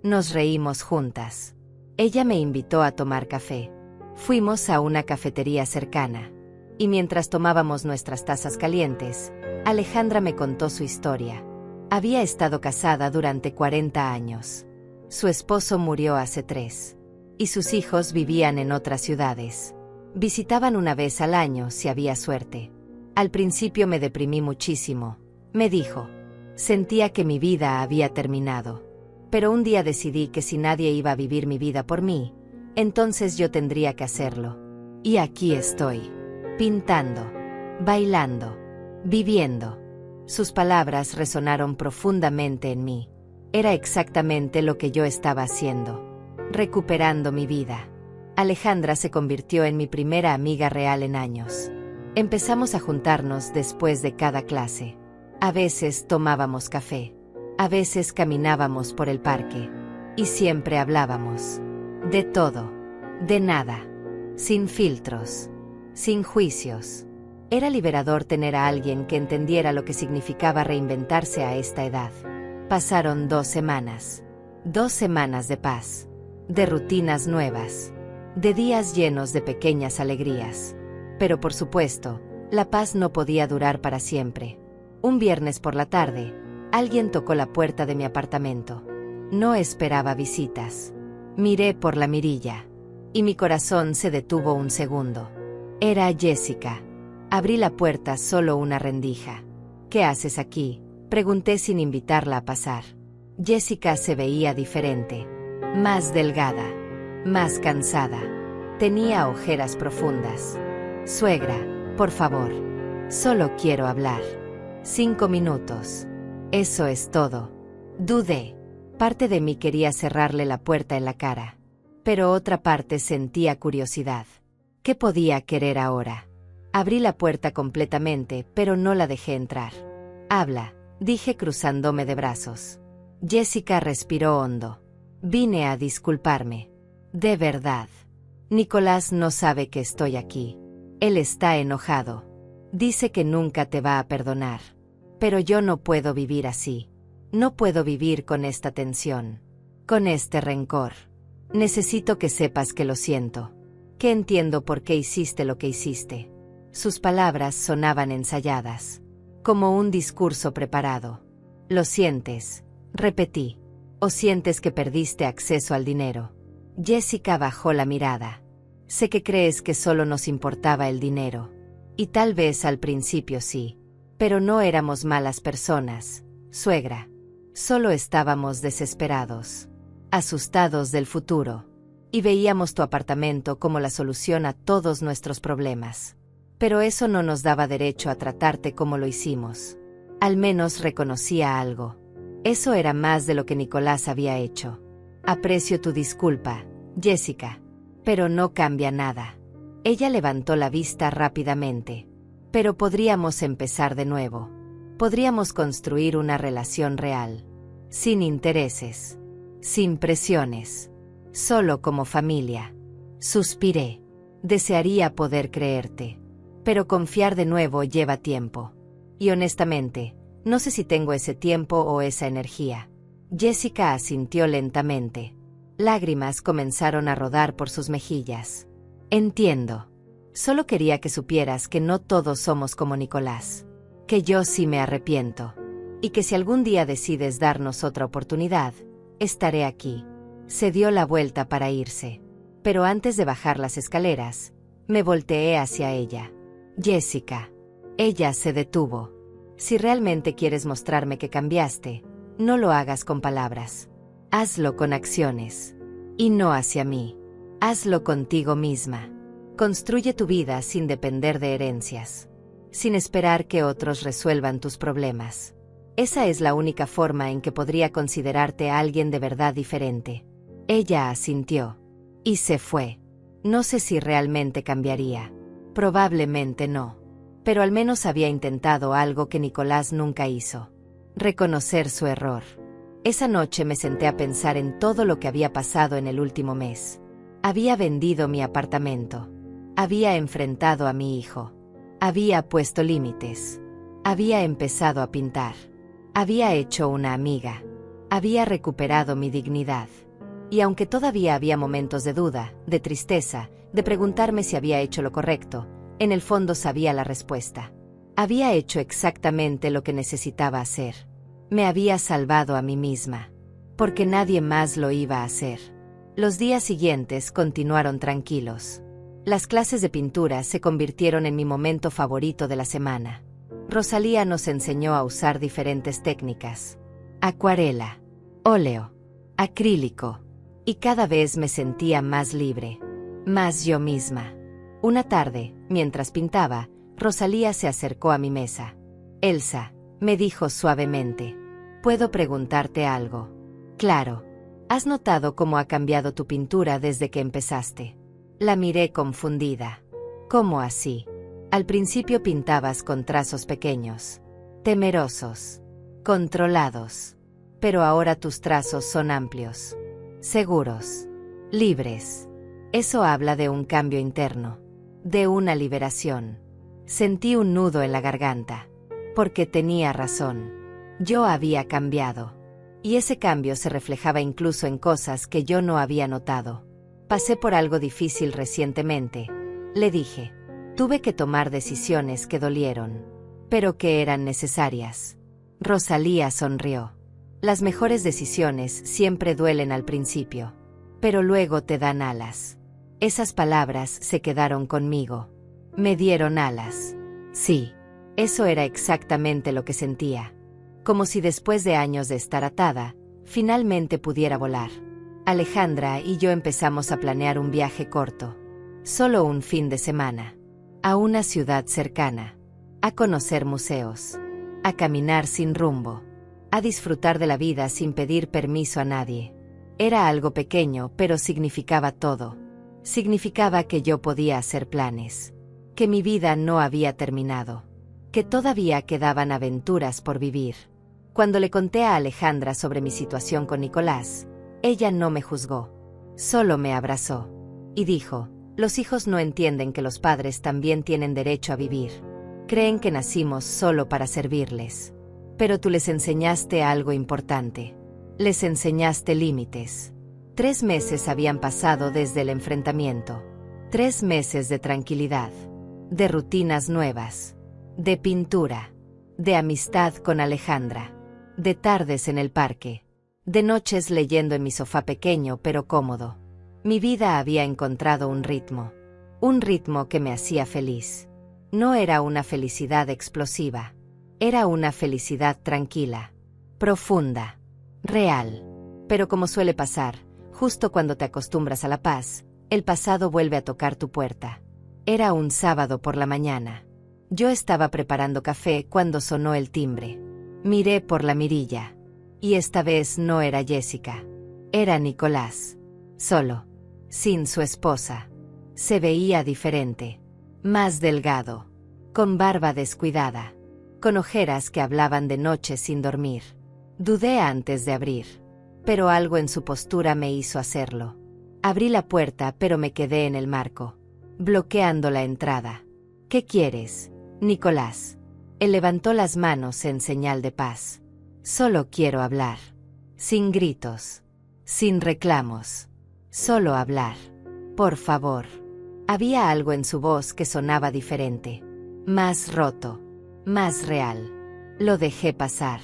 A: Nos reímos juntas. Ella me invitó a tomar café. Fuimos a una cafetería cercana. Y mientras tomábamos nuestras tazas calientes, Alejandra me contó su historia. Había estado casada durante 40 años. Su esposo murió hace 3. Y sus hijos vivían en otras ciudades. Visitaban una vez al año si había suerte. Al principio me deprimí muchísimo, me dijo. Sentía que mi vida había terminado. Pero un día decidí que si nadie iba a vivir mi vida por mí, entonces yo tendría que hacerlo. Y aquí estoy. Pintando. Bailando. Viviendo. Sus palabras resonaron profundamente en mí. Era exactamente lo que yo estaba haciendo. Recuperando mi vida. Alejandra se convirtió en mi primera amiga real en años. Empezamos a juntarnos después de cada clase. A veces tomábamos café. A veces caminábamos por el parque. Y siempre hablábamos. De todo. De nada. Sin filtros. Sin juicios. Era liberador tener a alguien que entendiera lo que significaba reinventarse a esta edad. Pasaron 2 semanas. 2 semanas de paz. De rutinas nuevas. De días llenos de pequeñas alegrías. Pero por supuesto, la paz no podía durar para siempre. Un viernes por la tarde, alguien tocó la puerta de mi apartamento. No esperaba visitas. Miré por la mirilla. Y mi corazón se detuvo un segundo. Era Jessica. Abrí la puerta solo una rendija. «¿Qué haces aquí?», pregunté sin invitarla a pasar. Jessica se veía diferente. Más delgada. Más cansada. Tenía ojeras profundas. «Suegra, por favor. Solo quiero hablar. 5 minutos. Eso es todo». Dudé. Parte de mí quería cerrarle la puerta en la cara. Pero otra parte sentía curiosidad. ¿Qué podía querer ahora? Abrí la puerta completamente, pero no la dejé entrar. «Habla», dije cruzándome de brazos. Jessica respiró hondo. «Vine a disculparme. De verdad. Nicolás no sabe que estoy aquí. Él está enojado. Dice que nunca te va a perdonar. Pero yo no puedo vivir así. No puedo vivir con esta tensión. con este rencor. Necesito que sepas que lo siento, que entiendo por qué hiciste lo que hiciste. Sus palabras sonaban ensayadas, como un discurso preparado. ¿Lo sientes?, repetí. ¿O sientes que perdiste acceso al dinero? Jessica bajó la mirada. Sé que crees que solo nos importaba el dinero. Y tal vez al principio sí. Pero no éramos malas personas, suegra. Solo estábamos desesperados, asustados del futuro. Y veíamos tu apartamento como la solución a todos nuestros problemas. Pero eso no nos daba derecho a tratarte como lo hicimos. Al menos reconocía algo. Eso era más de lo que Nicolás había hecho. Aprecio tu disculpa, Jessica. Pero no cambia nada. Ella levantó la vista rápidamente. Pero podríamos empezar de nuevo. Podríamos construir una relación real. Sin intereses. Sin presiones. Solo como familia. Suspiré. Desearía poder creerte. Pero confiar de nuevo lleva tiempo. Y honestamente, no sé si tengo ese tiempo o esa energía. Jessica asintió lentamente. Lágrimas comenzaron a rodar por sus mejillas. Entiendo. Solo quería que supieras que no todos somos como Nicolás. Que yo sí me arrepiento. Y que si algún día decides darnos otra oportunidad, estaré aquí. Se dio la vuelta para irse. Pero antes de bajar las escaleras, me volteé hacia ella. Jessica. Ella se detuvo. Si realmente quieres mostrarme que cambiaste, no lo hagas con palabras. Hazlo con acciones. Y no hacia mí. Hazlo contigo misma. Construye tu vida sin depender de herencias. Sin esperar que otros resuelvan tus problemas. Esa es la única forma en que podría considerarte a alguien de verdad diferente. Ella asintió. Y se fue. No sé si realmente cambiaría. Probablemente no. Pero al menos había intentado algo que Nicolás nunca hizo. Reconocer su error. Esa noche me senté a pensar en todo lo que había pasado en el último mes. Había vendido mi apartamento. Había enfrentado a mi hijo. Había puesto límites. Había empezado a pintar. Había hecho una amiga. Había recuperado mi dignidad. Y aunque todavía había momentos de duda, de tristeza, de preguntarme si había hecho lo correcto, en el fondo sabía la respuesta. Había hecho exactamente lo que necesitaba hacer. Me había salvado a mí misma. Porque nadie más lo iba a hacer. Los días siguientes continuaron tranquilos. Las clases de pintura se convirtieron en mi momento favorito de la semana. Rosalía nos enseñó a usar diferentes técnicas. Acuarela, óleo, acrílico. Y cada vez me sentía más libre. Más yo misma. Una tarde, mientras pintaba, Rosalía se acercó a mi mesa. Elsa, me dijo suavemente. ¿Puedo preguntarte algo? Claro. ¿Has notado cómo ha cambiado tu pintura desde que empezaste? La miré confundida. ¿Cómo así? Al principio pintabas con trazos pequeños, temerosos, controlados. Pero ahora tus trazos son amplios, seguros, libres. Eso habla de un cambio interno, de una liberación. Sentí un nudo en la garganta, porque tenía razón. Yo había cambiado. Y ese cambio se reflejaba incluso en cosas que yo no había notado. Pasé por algo difícil recientemente, le dije. Tuve que tomar decisiones que dolieron, pero que eran necesarias. Rosalía sonrió. Las mejores decisiones siempre duelen al principio, pero luego te dan alas. Esas palabras se quedaron conmigo. Me dieron alas. Sí, eso era exactamente lo que sentía. Como si después de años de estar atada, finalmente pudiera volar. Alejandra y yo empezamos a planear un viaje corto. Solo un fin de semana. A una ciudad cercana. A conocer museos. A caminar sin rumbo. A disfrutar de la vida sin pedir permiso a nadie. Era algo pequeño, pero significaba todo. Significaba que yo podía hacer planes. Que mi vida no había terminado. Que todavía quedaban aventuras por vivir. Cuando le conté a Alejandra sobre mi situación con Nicolás, ella no me juzgó. Solo me abrazó. Y dijo, los hijos no entienden que los padres también tienen derecho a vivir. Creen que nacimos solo para servirles. Pero tú les enseñaste algo importante. Les enseñaste límites. 3 meses habían pasado desde el enfrentamiento. 3 meses de tranquilidad, de rutinas nuevas, de pintura, de amistad con Alejandra, de tardes en el parque, de noches leyendo en mi sofá pequeño pero cómodo. Mi vida había encontrado un ritmo que me hacía feliz. No era una felicidad explosiva, era una felicidad tranquila, profunda, real. Pero como suele pasar, justo cuando te acostumbras a la paz, el pasado vuelve a tocar tu puerta. Era un sábado por la mañana. Yo estaba preparando café cuando sonó el timbre. Miré por la mirilla. Y esta vez no era Jessica. Era Nicolás. Solo. Sin su esposa. Se veía diferente. Más delgado. Con barba descuidada. Con ojeras que hablaban de noche sin dormir. Dudé antes de abrir. Pero algo en su postura me hizo hacerlo. Abrí la puerta pero me quedé en el marco, bloqueando la entrada. ¿Qué quieres, Nicolás? Él levantó las manos en señal de paz. Solo quiero hablar. Sin gritos. Sin reclamos. Solo hablar. Por favor. Había algo en su voz que sonaba diferente. Más roto. Más real. Lo dejé pasar.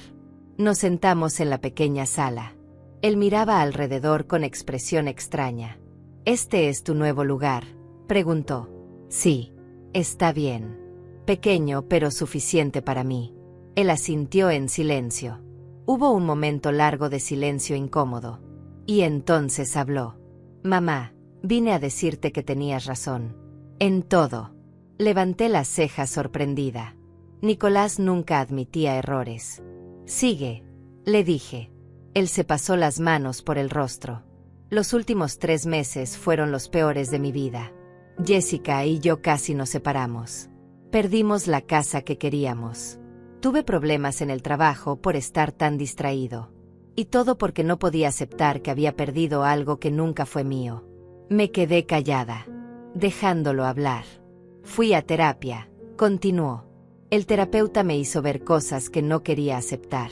A: Nos sentamos en la pequeña sala. Él miraba alrededor con expresión extraña. ¿Este es tu nuevo lugar?, preguntó. Sí, está bien. Pequeño pero suficiente para mí. Él asintió en silencio. Hubo un momento largo de silencio incómodo. Y entonces habló. Mamá, vine a decirte que tenías razón. En todo. Levanté las cejas sorprendida. Nicolás nunca admitía errores. Sigue, le dije. Él se pasó las manos por el rostro. Los últimos 3 meses fueron los peores de mi vida. Jessica y yo casi nos separamos. Perdimos la casa que queríamos. Tuve problemas en el trabajo por estar tan distraído. Y todo porque no podía aceptar que había perdido algo que nunca fue mío. Me quedé callada, dejándolo hablar. Fui a terapia, continuó. El terapeuta me hizo ver cosas que no quería aceptar.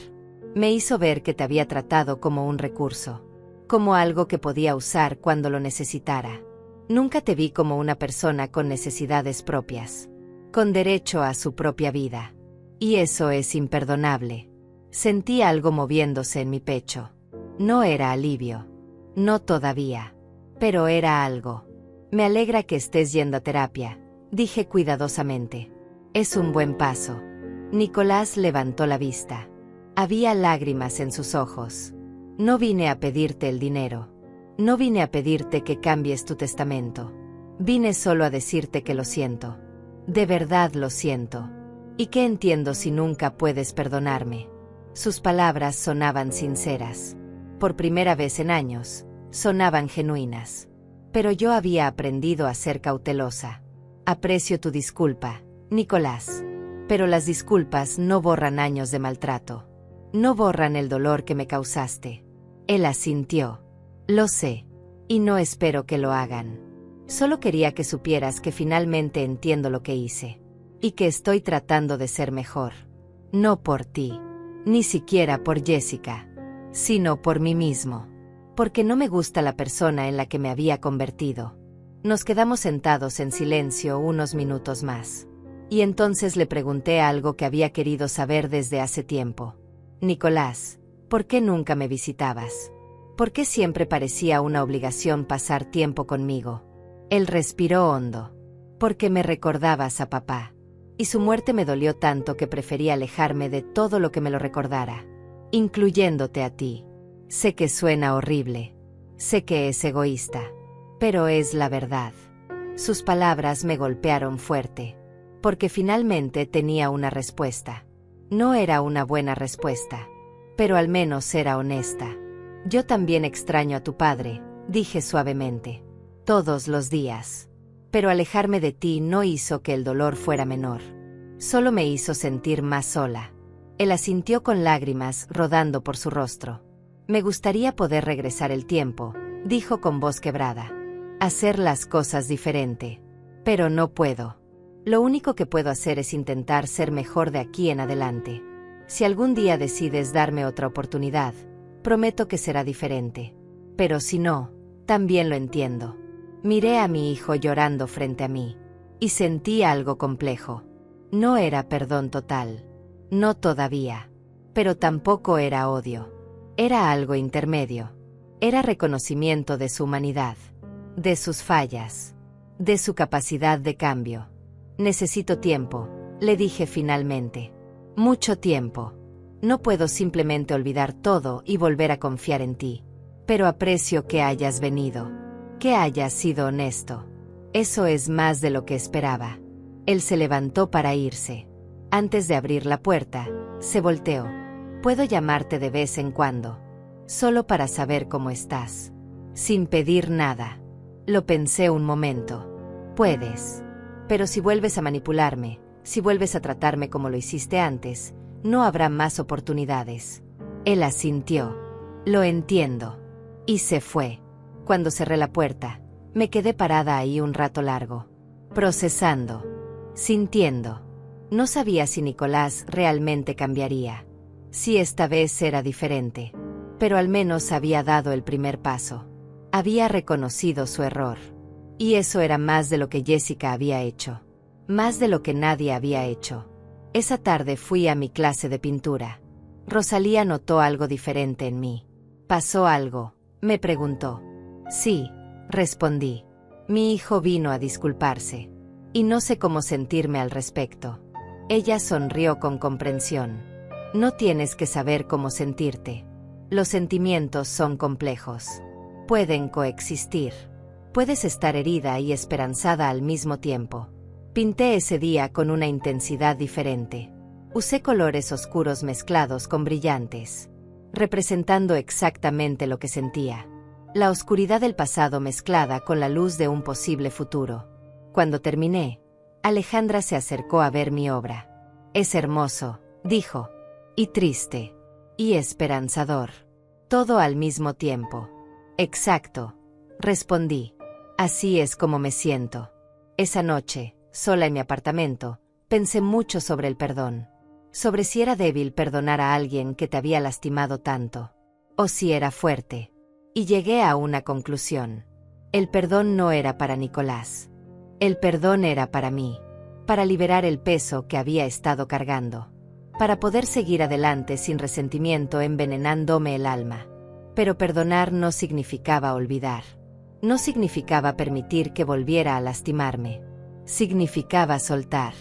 A: Me hizo ver que te había tratado como un recurso, como algo que podía usar cuando lo necesitara. Nunca te vi como una persona con necesidades propias, con derecho a su propia vida. Y eso es imperdonable. Sentí algo moviéndose en mi pecho. No era alivio. No todavía. Pero era algo. Me alegra que estés yendo a terapia, dije cuidadosamente. Es un buen paso. Nicolás levantó la vista. Había lágrimas en sus ojos. No vine a pedirte el dinero. No vine a pedirte que cambies tu testamento. Vine solo a decirte que lo siento. De verdad lo siento. Y que entiendo si nunca puedes perdonarme. Sus palabras sonaban sinceras. Por primera vez en años, sonaban genuinas. Pero yo había aprendido a ser cautelosa. Aprecio tu disculpa, Nicolás. Pero las disculpas no borran años de maltrato. No borran el dolor que me causaste. Él asintió. Lo sé. Y no espero que lo hagan. Solo quería que supieras que finalmente entiendo lo que hice. Y que estoy tratando de ser mejor. No por ti. Ni siquiera por Jessica. Sino por mí mismo. Porque no me gusta la persona en la que me había convertido. Nos quedamos sentados en silencio unos minutos más. Y entonces le pregunté algo que había querido saber desde hace tiempo. Nicolás, ¿por qué nunca me visitabas? ¿Por qué siempre parecía una obligación pasar tiempo conmigo? Él respiró hondo. Porque me recordabas a papá. Y su muerte me dolió tanto que preferí alejarme de todo lo que me lo recordara. Incluyéndote a ti. Sé que suena horrible. Sé que es egoísta. Pero es la verdad. Sus palabras me golpearon fuerte. Porque finalmente tenía una respuesta. No era una buena respuesta. Pero al menos era honesta. Yo también extraño a tu padre, dije suavemente. Todos los días. Pero alejarme de ti no hizo que el dolor fuera menor. Solo me hizo sentir más sola. Él asintió con lágrimas rodando por su rostro. Me gustaría poder regresar el tiempo, dijo con voz quebrada. Hacer las cosas diferente. Pero no puedo. Lo único que puedo hacer es intentar ser mejor de aquí en adelante. Si algún día decides darme otra oportunidad, Prometo que será diferente. Pero si no, también lo entiendo. Miré a mi hijo llorando frente a mí. Y sentí algo complejo. No era perdón total. No todavía. Pero tampoco era odio. Era algo intermedio. Era reconocimiento de su humanidad. De sus fallas. De su capacidad de cambio. Necesito tiempo, le dije finalmente. Mucho tiempo. No puedo simplemente olvidar todo y volver a confiar en ti. Pero aprecio que hayas venido. Que hayas sido honesto. Eso es más de lo que esperaba. Él se levantó para irse. Antes de abrir la puerta, se volteó. Puedo llamarte de vez en cuando. Solo para saber cómo estás. Sin pedir nada. Lo pensé un momento. Puedes. Pero si vuelves a manipularme, si vuelves a tratarme como lo hiciste antes, no habrá más oportunidades. Él asintió. Lo entiendo. Y se fue. Cuando cerré la puerta, me quedé parada ahí un rato largo. Procesando. Sintiendo. No sabía si Nicolás realmente cambiaría. Si esta vez era diferente. Pero al menos había dado el primer paso. Había reconocido su error. Y eso era más de lo que Jessica había hecho. Más de lo que nadie había hecho. Esa tarde fui a mi clase de pintura. Rosalía notó algo diferente en mí. ¿Pasó algo?, me preguntó. Sí, respondí. Mi hijo vino a disculparse. Y no sé cómo sentirme al respecto. Ella sonrió con comprensión. No tienes que saber cómo sentirte. Los sentimientos son complejos. Pueden coexistir. Puedes estar herida y esperanzada al mismo tiempo. Pinté ese día con una intensidad diferente. Usé colores oscuros mezclados con brillantes, representando exactamente lo que sentía. La oscuridad del pasado mezclada con la luz de un posible futuro. Cuando terminé, Alejandra se acercó a ver mi obra. Es hermoso, dijo. Y triste. Y esperanzador. Todo al mismo tiempo. Exacto, respondí. Así es como me siento. Esa noche, sola en mi apartamento, pensé mucho sobre el perdón. Sobre si era débil perdonar a alguien que te había lastimado tanto. O si era fuerte. Y llegué a una conclusión. El perdón no era para Nicolás. El perdón era para mí. Para liberar el peso que había estado cargando. Para poder seguir adelante sin resentimiento envenenándome el alma. Pero perdonar no significaba olvidar. No significaba permitir que volviera a lastimarme. Significaba soltar.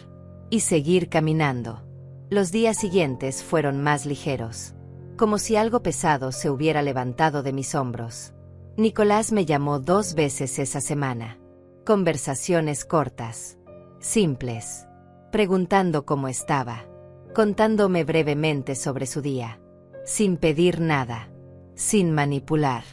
A: Y seguir caminando. Los días siguientes fueron más ligeros. Como si algo pesado se hubiera levantado de mis hombros. Nicolás me llamó 2 veces esa semana. Conversaciones cortas. Simples. Preguntando cómo estaba. Contándome brevemente sobre su día. Sin pedir nada. Sin manipular.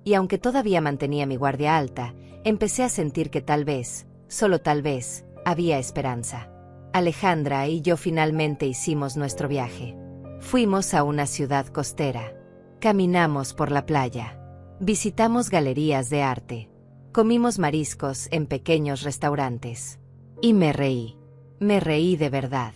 A: Y aunque todavía mantenía mi guardia alta, empecé a sentir que tal vez, solo tal vez, había esperanza. Alejandra y yo finalmente hicimos nuestro viaje. Fuimos a una ciudad costera. Caminamos por la playa. Visitamos galerías de arte. Comimos mariscos en pequeños restaurantes. Y me reí. Me reí de verdad.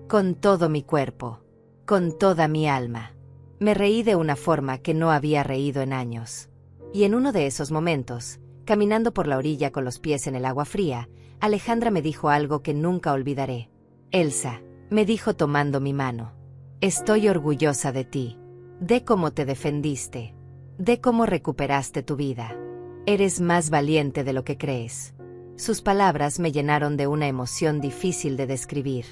A: Con todo mi cuerpo. Con toda mi alma. Me reí de una forma que no había reído en años. Y en uno de esos momentos, caminando por la orilla con los pies en el agua fría, Alejandra me dijo algo que nunca olvidaré. Elsa, me dijo tomando mi mano. Estoy orgullosa de ti. De cómo te defendiste. De cómo recuperaste tu vida. Eres más valiente de lo que crees. Sus palabras me llenaron de una emoción difícil de describir.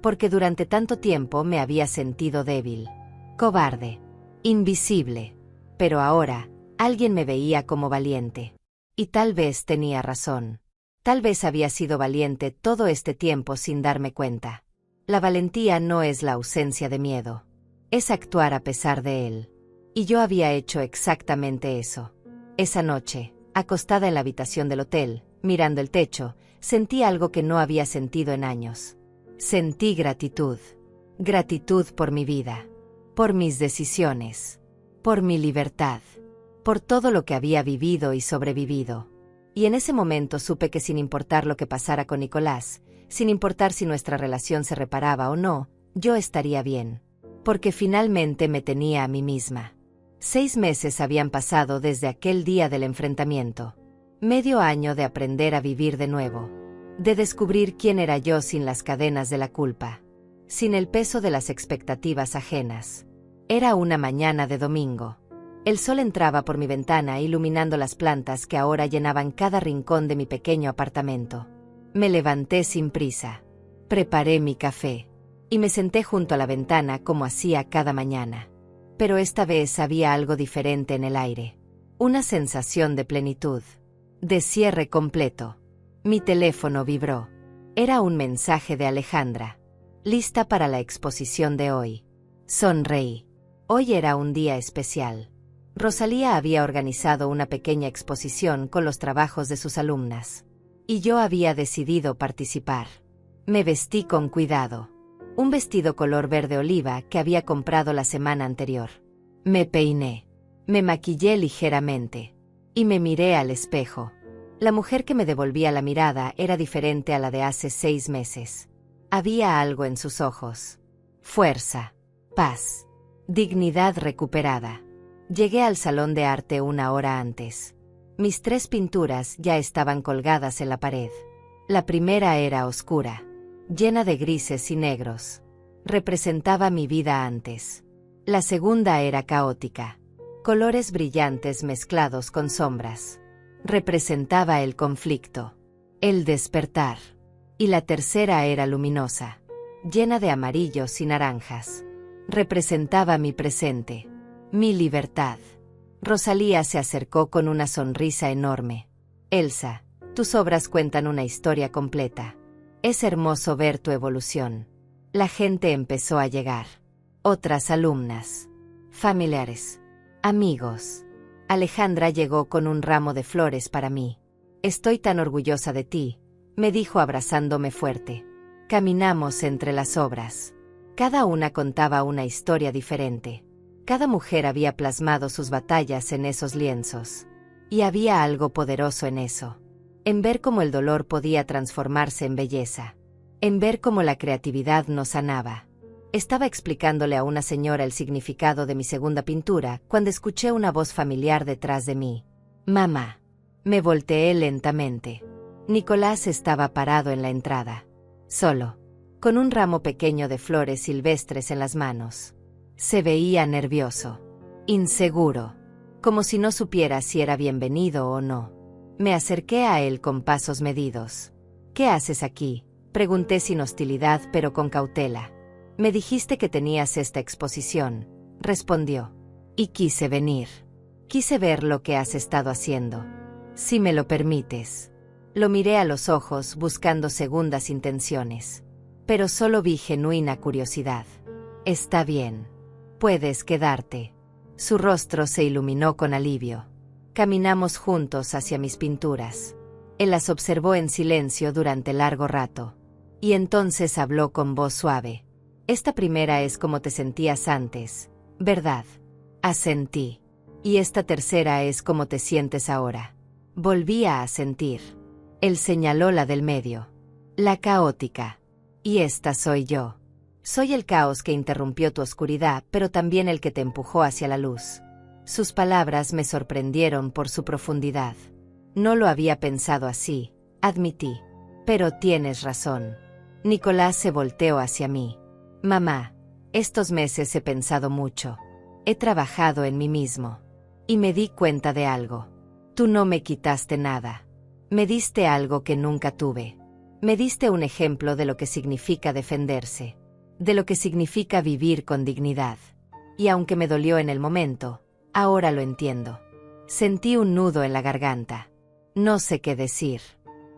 A: Porque durante tanto tiempo me había sentido débil. Cobarde. Invisible. Pero ahora, alguien me veía como valiente. Y tal vez tenía razón. Tal vez había sido valiente todo este tiempo sin darme cuenta. La valentía no es la ausencia de miedo. Es actuar a pesar de él. Y yo había hecho exactamente eso. Esa noche, acostada en la habitación del hotel, mirando el techo, sentí algo que no había sentido en años. Sentí gratitud. Gratitud por mi vida. Por mis decisiones. Por mi libertad. Por todo lo que había vivido y sobrevivido. Y en ese momento supe que sin importar lo que pasara con Nicolás, sin importar si nuestra relación se reparaba o no, yo estaría bien. Porque finalmente me tenía a mí misma. 6 meses habían pasado desde aquel día del enfrentamiento. Medio año de aprender a vivir de nuevo. De descubrir quién era yo sin las cadenas de la culpa. Sin el peso de las expectativas ajenas. Era una mañana de domingo. El sol entraba por mi ventana iluminando las plantas que ahora llenaban cada rincón de mi pequeño apartamento. Me levanté sin prisa. Preparé mi café. Y me senté junto a la ventana como hacía cada mañana. Pero esta vez había algo diferente en el aire. Una sensación de plenitud. De cierre completo. Mi teléfono vibró. Era un mensaje de Alejandra. Lista para la exposición de hoy. Sonreí. Hoy era un día especial. Rosalía había organizado una pequeña exposición con los trabajos de sus alumnas. Y yo había decidido participar. Me vestí con cuidado. Un vestido color verde oliva que había comprado la semana anterior. Me peiné. Me maquillé ligeramente. Y me miré al espejo. La mujer que me devolvía la mirada era diferente a la de hace 6 meses. Había algo en sus ojos. Fuerza. Paz. Dignidad recuperada. Llegué al salón de arte 1 hora antes. Mis 3 pinturas ya estaban colgadas en la pared. La primera era oscura, llena de grises y negros. Representaba mi vida antes. La segunda era caótica. Colores brillantes mezclados con sombras. Representaba el conflicto. El despertar. Y la tercera era luminosa. Llena de amarillos y naranjas. Representaba mi presente. Mi libertad. Rosalía se acercó con una sonrisa enorme. Elsa, tus obras cuentan una historia completa. Es hermoso ver tu evolución. La gente empezó a llegar. Otras alumnas. Familiares. Amigos. Alejandra llegó con un ramo de flores para mí. Estoy tan orgullosa de ti, me dijo abrazándome fuerte. Caminamos entre las obras. Cada una contaba una historia diferente. Cada mujer había plasmado sus batallas en esos lienzos. Y había algo poderoso en eso. En ver cómo el dolor podía transformarse en belleza. En ver cómo la creatividad nos sanaba. Estaba explicándole a una señora el significado de mi segunda pintura cuando escuché una voz familiar detrás de mí. Mamá. Me volteé lentamente. Nicolás estaba parado en la entrada. Solo. Con un ramo pequeño de flores silvestres en las manos. Se veía nervioso. Inseguro. Como si no supiera si era bienvenido o no. Me acerqué a él con pasos medidos. ¿Qué haces aquí? Pregunté sin hostilidad pero con cautela. Me dijiste que tenías esta exposición, respondió. Y quise venir. Quise ver lo que has estado haciendo. Si me lo permites. Lo miré a los ojos buscando segundas intenciones. Pero solo vi genuina curiosidad. Está bien. Puedes quedarte. Su rostro se iluminó con alivio. Caminamos juntos hacia mis pinturas. Él las observó en silencio durante largo rato. Y entonces habló con voz suave. Esta primera es como te sentías antes, ¿verdad? Asentí. Y esta tercera es como te sientes ahora. Volví a asentir. Él señaló la del medio. La caótica. Y esta soy yo. Soy el caos que interrumpió tu oscuridad, pero también el que te empujó hacia la luz. Sus palabras me sorprendieron por su profundidad. No lo había pensado así, admití. Pero tienes razón. Nicolás se volteó hacia mí. Mamá, estos meses he pensado mucho. He trabajado en mí mismo. Y me di cuenta de algo. Tú no me quitaste nada. Me diste algo que nunca tuve. Me diste un ejemplo de lo que significa defenderse. De lo que significa vivir con dignidad. Y aunque me dolió en el momento, ahora lo entiendo. Sentí un nudo en la garganta. No sé qué decir.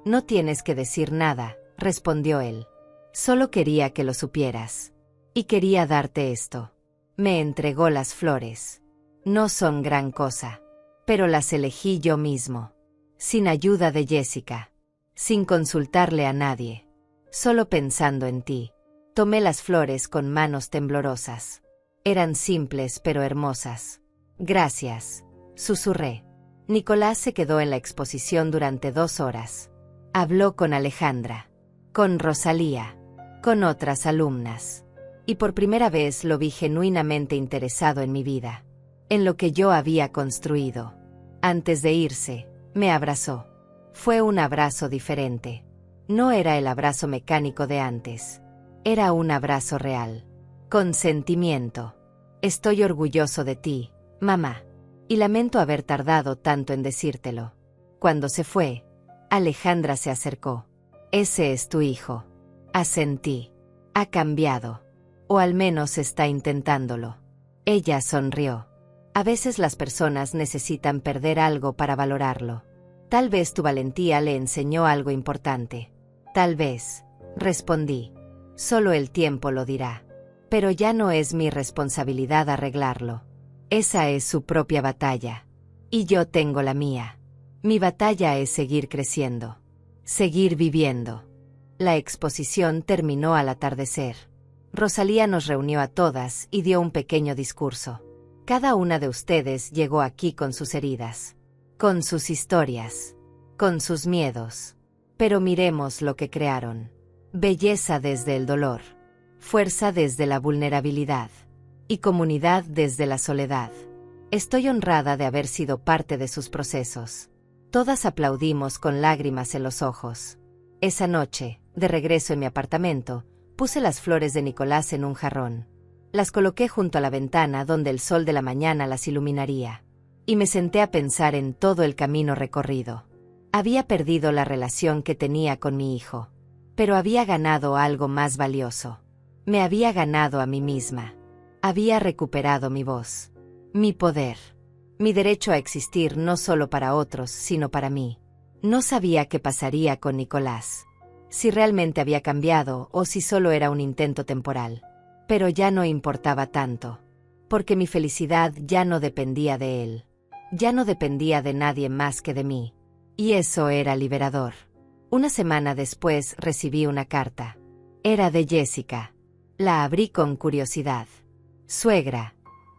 A: No tienes que decir nada, respondió él. Solo quería que lo supieras. Y quería darte esto. Me entregó las flores. No son gran cosa. Pero las elegí yo mismo. Sin ayuda de Jessica. Sin consultarle a nadie. Solo pensando en ti. Tomé las flores con manos temblorosas. Eran simples pero hermosas. Gracias, susurré. Nicolás se quedó en la exposición durante 2 horas. Habló con Alejandra. Con Rosalía. Con otras alumnas. Y por primera vez lo vi genuinamente interesado en mi vida. en lo que yo había construido. Antes de irse, me abrazó. Fue un abrazo diferente. No era el abrazo mecánico de antes. Era un abrazo real. Con sentimiento. Estoy orgulloso de ti, mamá. Y lamento haber tardado tanto en decírtelo. Cuando se fue, Alejandra se acercó. Ese es tu hijo. Asentí. Ha cambiado. O al menos está intentándolo. Ella sonrió. A veces las personas necesitan perder algo para valorarlo. Tal vez tu valentía le enseñó algo importante. Tal vez, respondí. Solo el tiempo lo dirá. Pero ya no es mi responsabilidad arreglarlo. Esa es su propia batalla. Y yo tengo la mía. Mi batalla es seguir creciendo. Seguir viviendo. La exposición terminó al atardecer. Rosalía nos reunió a todas y dio un pequeño discurso. Cada una de ustedes llegó aquí con sus heridas, con sus historias, con sus miedos. Pero miremos lo que crearon. Belleza desde el dolor, fuerza desde la vulnerabilidad, y comunidad desde la soledad. Estoy honrada de haber sido parte de sus procesos. Todas aplaudimos con lágrimas en los ojos. Esa noche, de regreso en mi apartamento, puse las flores de Nicolás en un jarrón. Las coloqué junto a la ventana donde el sol de la mañana las iluminaría. Y me senté a pensar en todo el camino recorrido. Había perdido la relación que tenía con mi hijo. Pero había ganado algo más valioso. Me había ganado a mí misma. Había recuperado mi voz. Mi poder. Mi derecho a existir no solo para otros, sino para mí. No sabía qué pasaría con Nicolás. Si realmente había cambiado o si solo era un intento temporal. Pero ya no importaba tanto. Porque mi felicidad ya no dependía de él. Ya no dependía de nadie más que de mí. Y eso era liberador. Una semana después recibí una carta. Era de Jessica. La abrí con curiosidad. Suegra.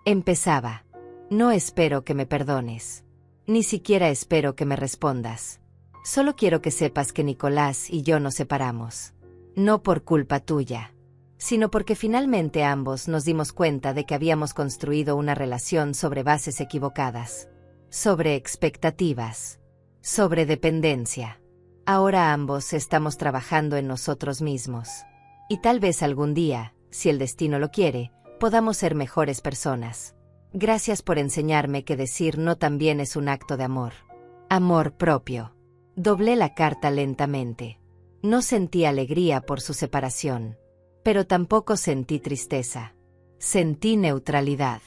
A: Empezaba. No espero que me perdones. Ni siquiera espero que me respondas. Solo quiero que sepas que Nicolás y yo nos separamos. No por culpa tuya, sino porque finalmente ambos nos dimos cuenta de que habíamos construido una relación sobre bases equivocadas. Sobre expectativas. Sobre dependencia. Ahora ambos estamos trabajando en nosotros mismos. Y tal vez algún día, si el destino lo quiere, podamos ser mejores personas. Gracias por enseñarme que decir no también es un acto de amor. Amor propio. Doblé la carta lentamente. No sentí alegría por su separación. Pero tampoco sentí tristeza. Sentí neutralidad.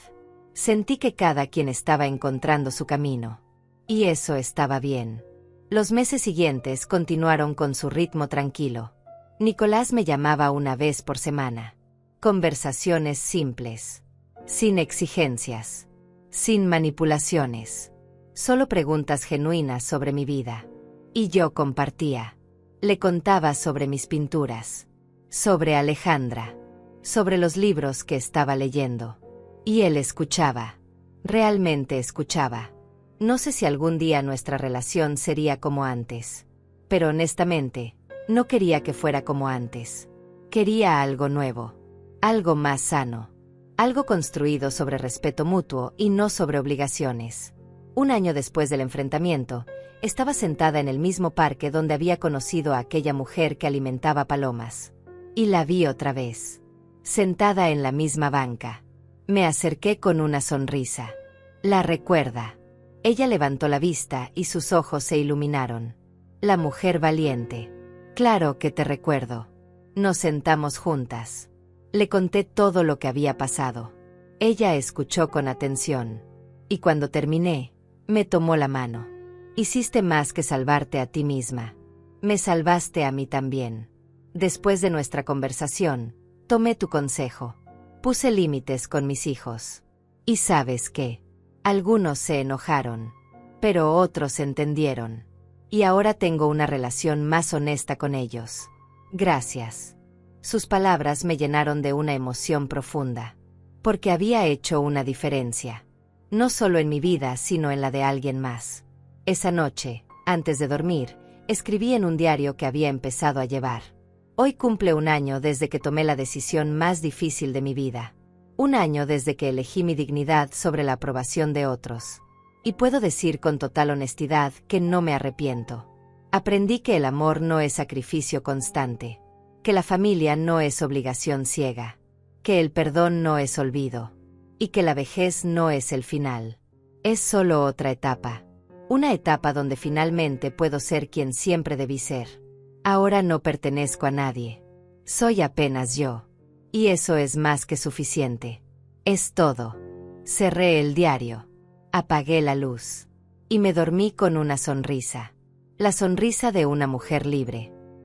A: Sentí que cada quien estaba encontrando su camino. Y eso estaba bien. Los meses siguientes continuaron con su ritmo tranquilo. Nicolás me llamaba una vez por semana. Conversaciones simples. Sin exigencias. Sin manipulaciones. Solo preguntas genuinas sobre mi vida. Y yo compartía. Le contaba sobre mis pinturas. Sobre Alejandra. Sobre los libros que estaba leyendo. Y él escuchaba. Realmente escuchaba. No sé si algún día nuestra relación sería como antes. Pero honestamente, no quería que fuera como antes. Quería algo nuevo. Algo más sano. Algo construido sobre respeto mutuo y no sobre obligaciones. Un año después del enfrentamiento, estaba sentada en el mismo parque donde había conocido a aquella mujer que alimentaba palomas. Y la vi otra vez. Sentada en la misma banca. Me acerqué con una sonrisa. La recuerda. Ella levantó la vista y sus ojos se iluminaron. La mujer valiente. Claro que te recuerdo. Nos sentamos juntas. Le conté todo lo que había pasado. Ella escuchó con atención. Y cuando terminé, me tomó la mano. Hiciste más que salvarte a ti misma. Me salvaste a mí también. Después de nuestra conversación, tomé tu consejo. Puse límites con mis hijos. Y ¿sabes qué? Algunos se enojaron. Pero otros entendieron. Y ahora tengo una relación más honesta con ellos. Gracias. Sus palabras me llenaron de una emoción profunda. Porque había hecho una diferencia. No solo en mi vida, sino en la de alguien más. Esa noche, antes de dormir, escribí en un diario que había empezado a llevar. Hoy cumple un año desde que tomé la decisión más difícil de mi vida. Un año desde que elegí mi dignidad sobre la aprobación de otros. Y puedo decir con total honestidad que no me arrepiento. Aprendí que el amor no es sacrificio constante, que la familia no es obligación ciega, que el perdón no es olvido, y que la vejez no es el final. Es solo otra etapa. Una etapa donde finalmente puedo ser quien siempre debí ser. Ahora no pertenezco a nadie. Soy apenas yo. Y eso es más que suficiente. Es todo. Cerré el diario. Apagué la luz. Y me dormí con una sonrisa. La sonrisa de una mujer libre.